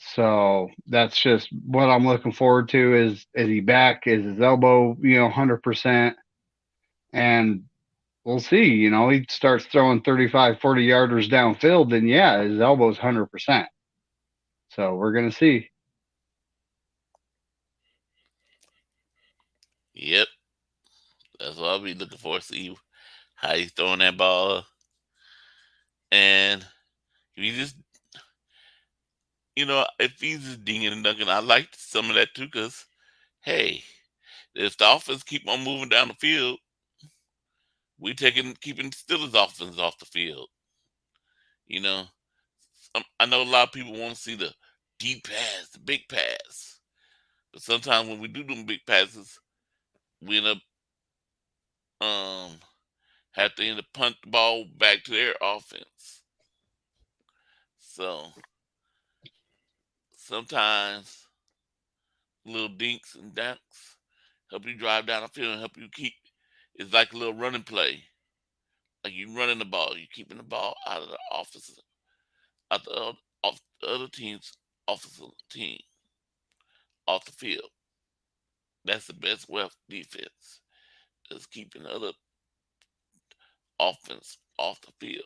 So that's just what I'm looking forward to. Is he back? Is his elbow 100%? And we'll see. He starts throwing 35, 40 yarders downfield, then yeah, his elbow's 100%. So we're gonna see. Yep. That's what I'll be looking for, see how he's throwing that ball. And if he just, if he's just dinging and dunking, I like some of that too, because, hey, if the offense keep on moving down the field, we keeping Steelers offense off the field. I know a lot of people want to see the deep pass, the big pass. But sometimes when we do them big passes, we end up have to end up punt the ball back to their offense. So sometimes little dinks and dunks help you drive down the field and help you keep. It's like a little running play. Like you running the ball, you keeping the ball out of the offensive, out the off the other team's offensive team off the field. That's the best way of defense, is keeping the other offense off the field.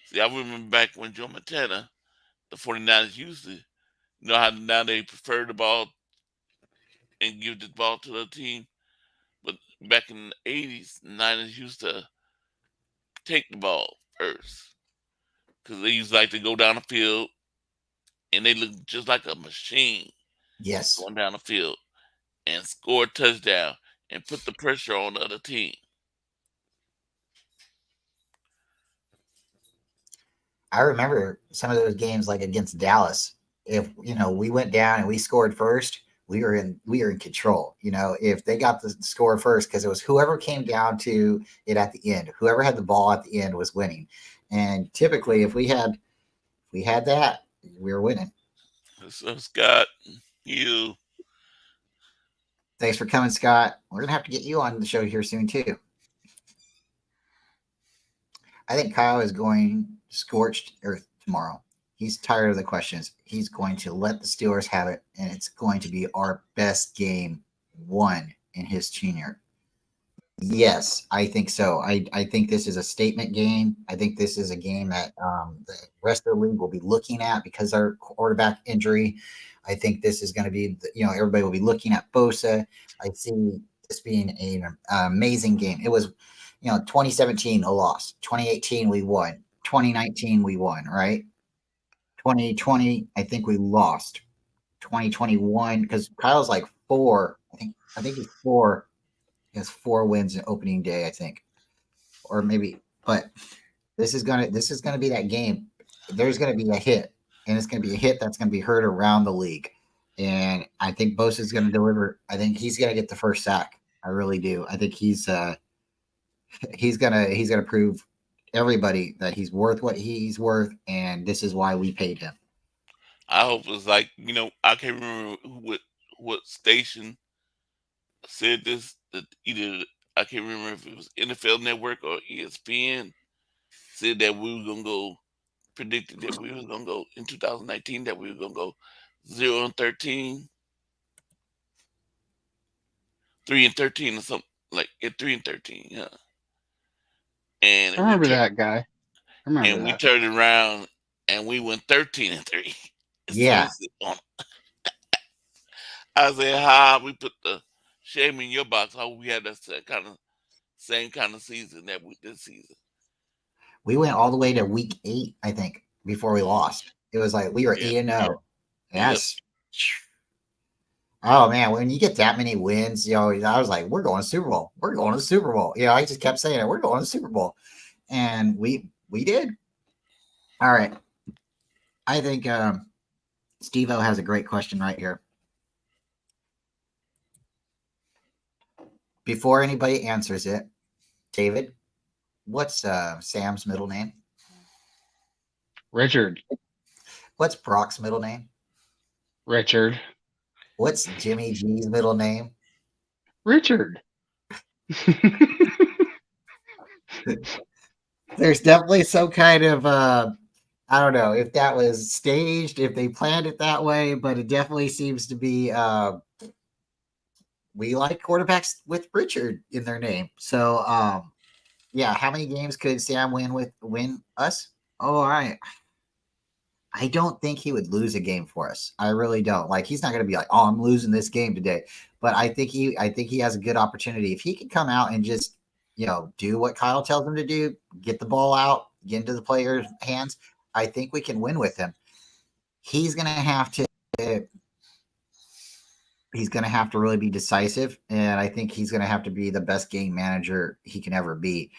See, I remember back when Joe Montana, the 49ers used to, how now they prefer the ball and give the ball to the team. But back in the 80s, the Niners used to take the ball first because they used to like to go down the field and they look just like a machine Yes. going down the field and score a touchdown and put the pressure on the other team. I remember some of those games like against Dallas. If we went down and we scored first, we were in control. If they got the score first, because it was whoever came down to it at the end, whoever had the ball at the end was winning. And typically, if we had that, we were winning. So Scott, you. Thanks for coming, Scott. We're gonna have to get you on the show here soon too. I think Kyle is going scorched earth tomorrow. He's tired of the questions. He's going to let the Steelers have it, and it's going to be our best game won in his tenure. Yes, I think so. I think this is a statement game. I think this is a game that the rest of the league will be looking at because of our quarterback injury. I think this is going to be, everybody will be looking at BOSA. I see this being an amazing game. It was, 2017, a loss. 2018, we won. 2019, we won, right? 2020, I think we lost. 2021, because Kyle's like 4. I think he's 4. He has 4 wins in opening day, I think, or maybe. But this is gonna be that game. There's gonna be a hit, and it's gonna be a hit that's gonna be heard around the league. And I think Bosa is gonna deliver. I think he's gonna get the first sack. I really do. I think he's gonna prove everybody that he's worth what he's worth, and this is why we paid him. I hope it's like, I can't remember what station said this. That either I can't remember if it was NFL Network or ESPN said that we were gonna go, predicted that we were gonna go in 2019, that we were gonna go 0-13, 3-13 or something, like 3-13, yeah. I And we remember that guy. I remember and we that. turned around and we went 13-3 as soon Yeah. as it on. I said, "Ha, we put the shame in your box. How we had that same kind of season that we this season." We went all the way to week 8, I think, before we lost. It was like we were Yeah. 8-0. Yep. Yes. Oh man, when you get that many wins, I was like, we're going to Super Bowl. We're going to Super Bowl. I just kept saying it. We're going to Super Bowl. And we did. All right. I think Steve-O has a great question right here. Before anybody answers it, David, what's Sam's middle name? Richard. What's Brock's middle name? Richard. What's Jimmy G's middle name? Richard. There's definitely some kind of I don't know if that was staged, if they planned it that way, but it definitely seems to be we like quarterbacks with Richard in their name. So yeah, how many games could Sam win us? Oh, I don't think he would lose a game for us. I really don't. Like he's not going to be like, "Oh, I'm losing this game today." But I think he has a good opportunity if he can come out and just, do what Kyle tells him to do, get the ball out, get into the players' hands. I think we can win with him. He's going to have to really be decisive, and I think he's going to have to be the best game manager he can ever be.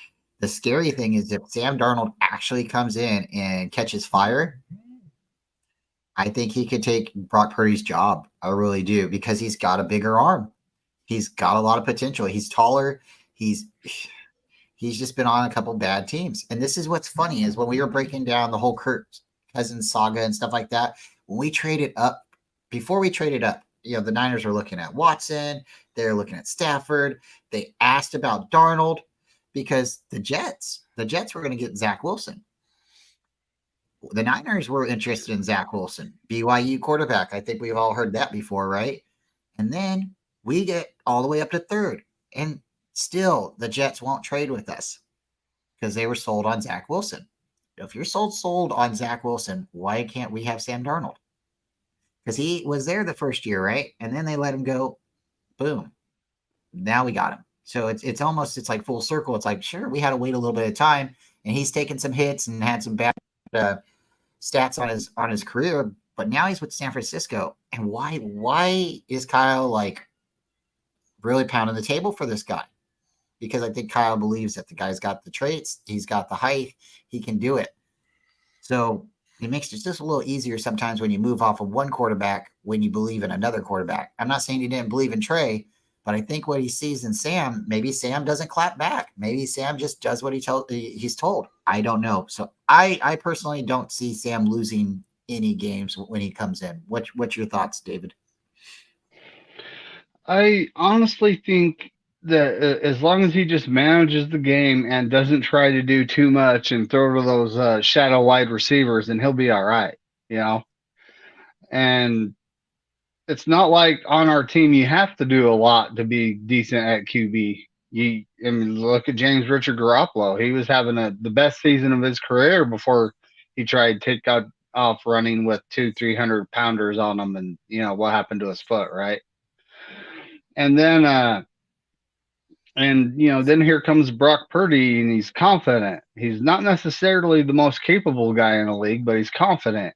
The scary thing is if Sam Darnold actually comes in and catches fire, I think he could take Brock Purdy's job. I really do, because he's got a bigger arm. He's got a lot of potential. He's taller. He's just been on a couple bad teams. And this is what's funny is when we were breaking down the whole Kirk Cousins saga and stuff like that, when we traded up, before we traded up, the Niners were looking at Watson. They're looking at Stafford. They asked about Darnold because the Jets were going to get Zach Wilson. The Niners were interested in Zach Wilson, BYU quarterback. I think we've all heard that before, right? And then we get all the way up to 3rd, and still the Jets won't trade with us because they were sold on Zach Wilson. If you're sold on Zach Wilson, why can't we have Sam Darnold? Because he was there the first year, right? And then they let him go. Boom. Now we got him. So it's like full circle. It's like, sure, we had to wait a little bit of time, and he's taken some hits and had some bad stats on his career, but now he's with San Francisco. And why is Kyle like really pounding the table for this guy? Because I think Kyle believes that the guy's got the traits, he's got the height, he can do it. So it makes it just a little easier sometimes when you move off of one quarterback when you believe in another quarterback. I'm not saying he didn't believe in Trey, but I think what he sees in Sam, maybe Sam doesn't clap back. Maybe Sam just does what he's told. I don't know. So I personally don't see Sam losing any games when he comes in. What's your thoughts, David? I honestly think that as long as he just manages the game and doesn't try to do too much and throw to those shadow wide receivers, then he'll be all right, And it's not like on our team you have to do a lot to be decent at QB. Look at James Richard Garoppolo. He was having the best season of his career before he tried to take off running with 200-300 pounders on him, and what happened to his foot, right? And then then here comes Brock Purdy, and he's confident. He's not necessarily the most capable guy in the league, but he's confident.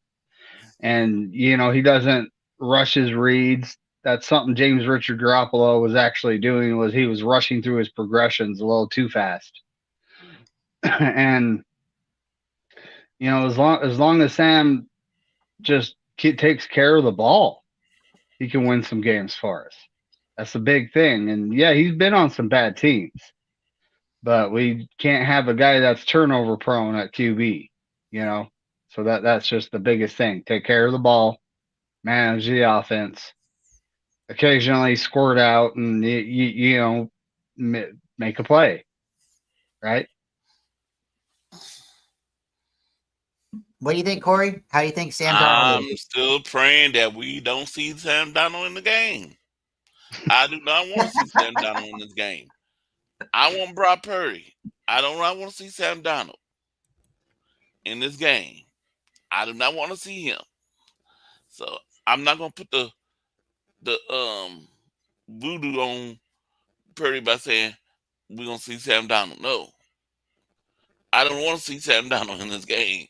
And he doesn't rush his reads. That's something James Richard Garoppolo was actually doing, was he was rushing through his progressions a little too fast. And as long as Sam just takes care of the ball, he can win some games for us. That's the big thing. And yeah, he's been on some bad teams, but we can't have a guy that's turnover prone at QB, So that's just the biggest thing. Take care of the ball, manage the offense, occasionally squirt out, and you know, make a play, right? What do you think, Corey? How do you think Sam Darnold I'm will still praying that we don't see Sam Donald in the game. I do not want to see Sam Donald in this game. I want Brock Purdy. I don't want to see Sam Donald in this game. I do not want to see him. So I'm not gonna put the voodoo on Purdy by saying we're gonna see Sam Donald. No, I don't want to see Sam Donald in this game.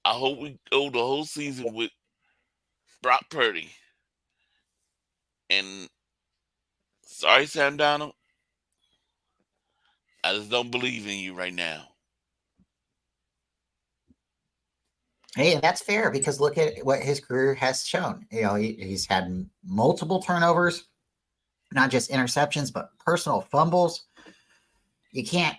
I hope we go the whole season with Brock Purdy. And sorry, Sam Donald, I just don't believe in you right now. Hey, and that's fair because look at what his career has shown. You know, he's had multiple turnovers, not just interceptions, but personal fumbles. You can't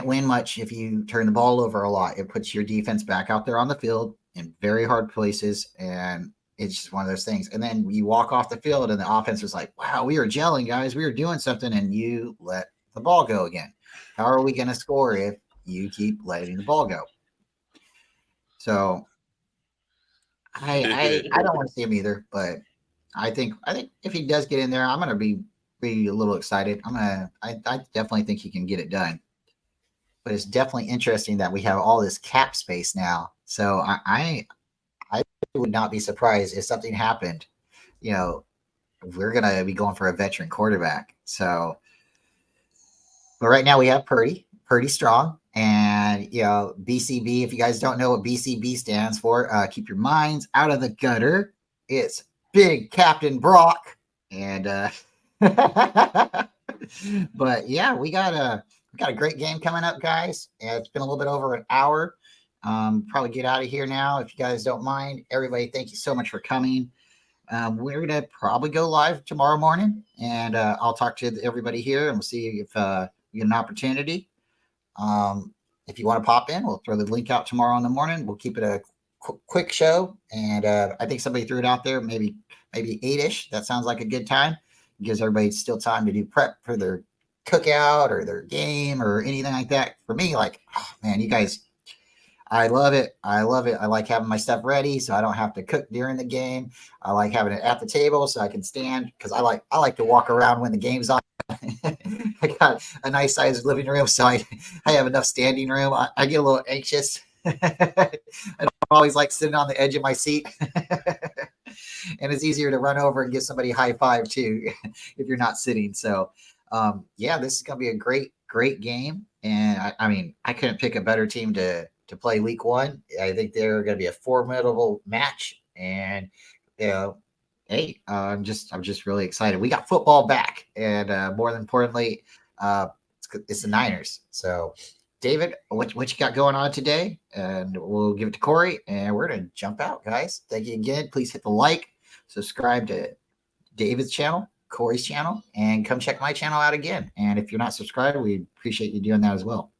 win much if you turn the ball over a lot. It puts your defense back out there on the field in very hard places, and it's just one of those things. And then you walk off the field, and the offense was like, "Wow, we were gelling, guys. We were doing something," and you let the ball go again. How are we going to score if you keep letting the ball go? So I don't want to see him either, but I think if he does get in there, I'm gonna be a little excited. I definitely think he can get it done. But it's definitely interesting that we have all this cap space now. So I would not be surprised if something happened. You know, we're gonna be going for a veteran quarterback. So, but right now we have Purdy strong. And, you know, BCB, if you guys don't know what BCB stands for, keep your minds out of the gutter. It's Big Captain Brock. And, but yeah, we got a great game coming up, guys. It's been a little bit over an hour. Probably get out of here now if you guys don't mind. Everybody, thank you so much for coming. We're going to probably go live tomorrow morning, and I'll talk to everybody here, and we'll see if you get an opportunity. If you want to pop in, we'll throw the link out tomorrow in the morning. We'll keep it a quick show. And I think somebody threw it out there, maybe 8-ish. That sounds like a good time. It gives everybody still time to do prep for their cookout or their game or anything like that. For me, like, oh, man, you guys, I love it. I like having my stuff ready so I don't have to cook during the game. I like having it at the table so I can stand because I like to walk around when the game's on. I got a nice sized living room, so I have enough standing room. I get a little anxious. I don't always like sitting on the edge of my seat. And it's easier to run over and give somebody a high five too if you're not sitting. So yeah, this is gonna be a great game. And I mean, I couldn't pick a better team to play week one. I think they're gonna be a formidable match. And you know, hey, I'm just really excited. We got football back, and more than importantly, it's the Niners. So, David, what you got going on today? And we'll give it to Corey, and we're gonna jump out, guys. Thank you again. Please hit the like, subscribe to David's channel, Corey's channel, and come check my channel out again. And if you're not subscribed, we appreciate you doing that as well.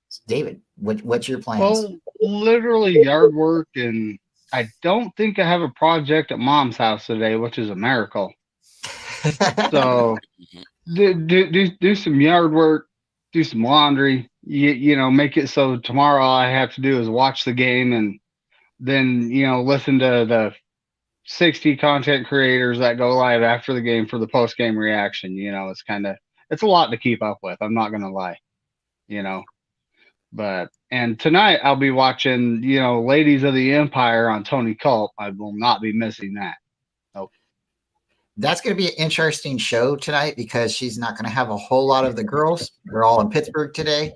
So David, what's your plans? Well, literally yard work, and I don't think I have a project at Mom's house today, which is a miracle. So do some yard work, do some laundry. You know, make it so tomorrow all I have to do is watch the game and then listen to the 60 content creators that go live after the game for the post game reaction. It's a lot to keep up with. I'm not gonna lie, and tonight I'll be watching, Ladies of the Empire on Tony Culp. I will not be missing that. Nope. That's going to be an interesting show tonight because she's not going to have a whole lot of the girls. They're all in Pittsburgh today.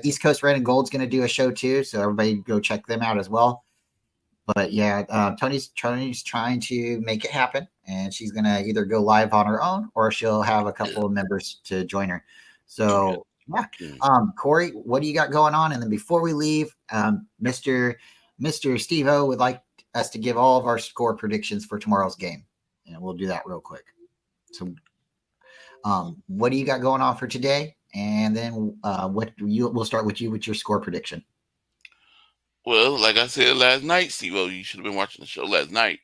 East Coast Red and Gold's going to do a show too, so everybody go check them out as well. But yeah, Tony's trying to make it happen, and she's going to either go live on her own or she'll have a couple of members to join her. So yeah, Corey, what do you got going on? And then before we leave, Mr. Steve-O would like us to give all of our score predictions for tomorrow's game, and we'll do that real quick. So, what do you got going on for today? And then we'll start with you with your score prediction. Well, like I said last night, Steve, you should have been watching the show last night.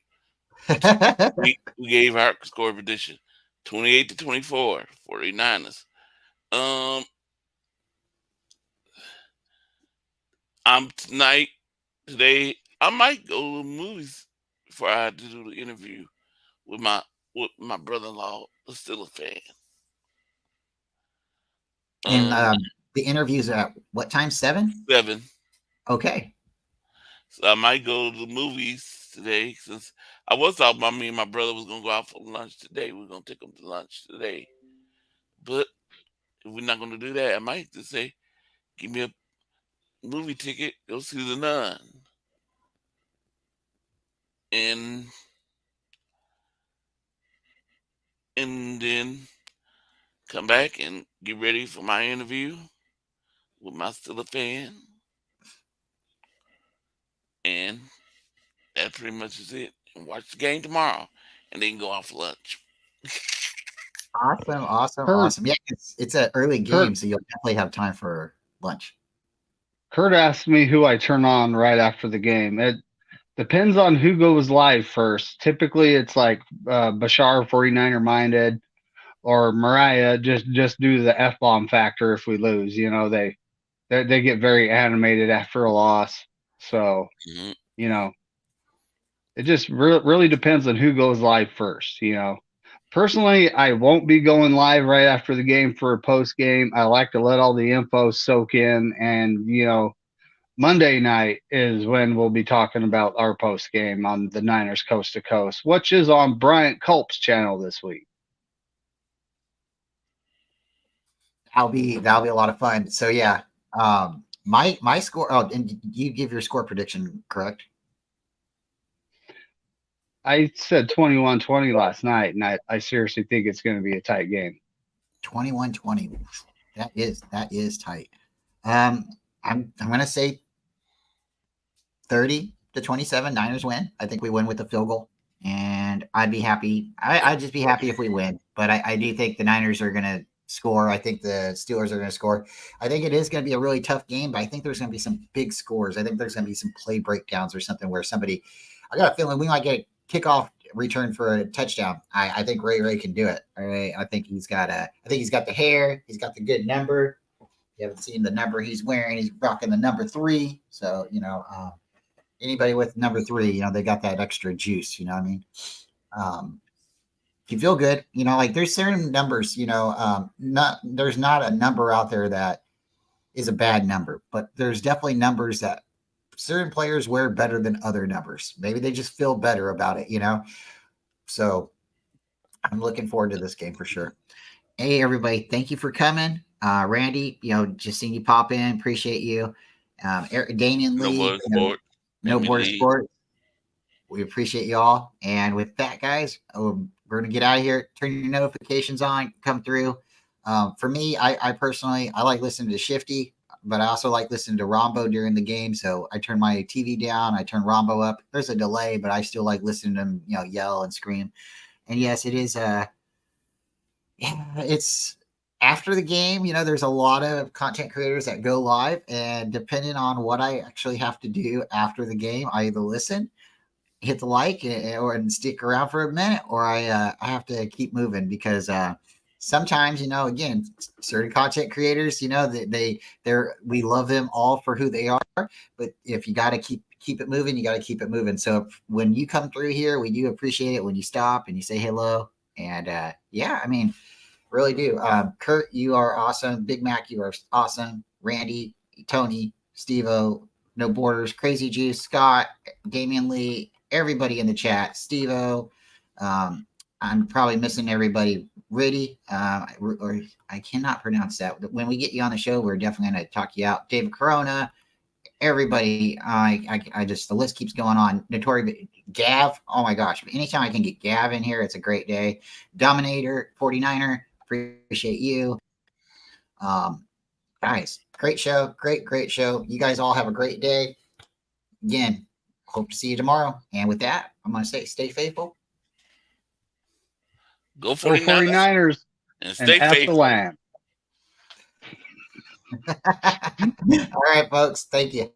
We gave our score prediction 28-24, 49ers. I'm today, I might go to the movies before I have to do the interview with my brother-in-law, who's still a fan. And the interviews at what time? 7? 7. Okay. So I might go to the movies today since I was talking about me and my brother was gonna go out for lunch today. We're gonna take them to lunch today. But if we're not gonna do that, I might just say, give me a movie ticket, go see The Nun. And then come back and get ready for my interview with my still a fan. And that pretty much is it. And watch the game tomorrow and then go out for lunch. Awesome. Yeah, it's an early game, so you'll definitely have time for lunch. Kurt asked me who I turn on right after the game. It depends on who goes live first. Typically, it's like Bashar 49er minded or Mariah just due to the F-bomb factor if we lose. You know, they get very animated after a loss. So, you know, it just really depends on who goes live first, you know. Personally, I won't be going live right after the game for a post game. I like to let all the info soak in, and you know, Monday night is when we'll be talking about our post game on the Niners Coast to Coast, which is on Bryant Culp's channel this week. That'll be a lot of fun. So yeah, my score. Oh, and you give your score prediction, correct? I said 21-20 last night, and I seriously think it's going to be a tight game. 21-20. That is tight. I'm going to say 30-27. Niners win. I think we win with a field goal, and I'd be happy. I'd just be happy if we win. But I do think the Niners are going to score. I think the Steelers are going to score. I think it is going to be a really tough game, but I think there's going to be some big scores. I think there's going to be some play breakdowns or something where somebody. I got a feeling we might get kickoff return for a touchdown. I think Ray can do it. All right. I think he's got the hair. He's got the good number. You haven't seen the number he's wearing. He's rocking the number 3. So, you know, anybody with number 3, you know, they got that extra juice, you know what I mean? You feel good, you know, like there's certain numbers, you know, there's not a number out there that is a bad number, but there's definitely numbers that certain players wear better than other numbers. Maybe they just feel better about it, you know? So I'm looking forward to this game for sure. Hey, everybody. Thank you for coming. Randy, you know, just seeing you pop in. Appreciate you. Damian Lee. No Border Sport. We appreciate you all. And with that, guys, we're going to get out of here. Turn your notifications on. Come through. For me, I personally, I like listening to Shifty, but I also like listening to Rombo during the game. So I turn my TV down. I turn Rombo up. There's a delay, but I still like listening to him, you know, yell and scream. And yes, it is. It's after the game. You know, there's a lot of content creators that go live, and depending on what I actually have to do after the game, I either listen, hit the like, or stick around for a minute, or I have to keep moving because sometimes, you know, again, certain content creators, you know, we love them all for who they are, but if you got to keep it moving, you got to keep it moving. So when you come through here, we do appreciate it when you stop and you say hello. And yeah, I mean, really do. Kurt, you are awesome. Big Mac, you are awesome. Randy, Tony, Steve-O, No Borders, Crazy Juice, Scott, Damian Lee, everybody in the chat, Steve-O. I'm probably missing everybody. Riddy, or I cannot pronounce that. When we get you on the show, we're definitely going to talk you out. David Corona, everybody. I just, the list keeps going on. Notori Gav. Oh my gosh. Anytime I can get Gav in here, it's a great day. Dominator, 49er. Appreciate you. Guys, great show. Great show. You guys all have a great day. Again, hope to see you tomorrow. And with that, I'm going to say stay faithful. Go 49ers. And stay faithful. The Lamb. All right, folks. Thank you.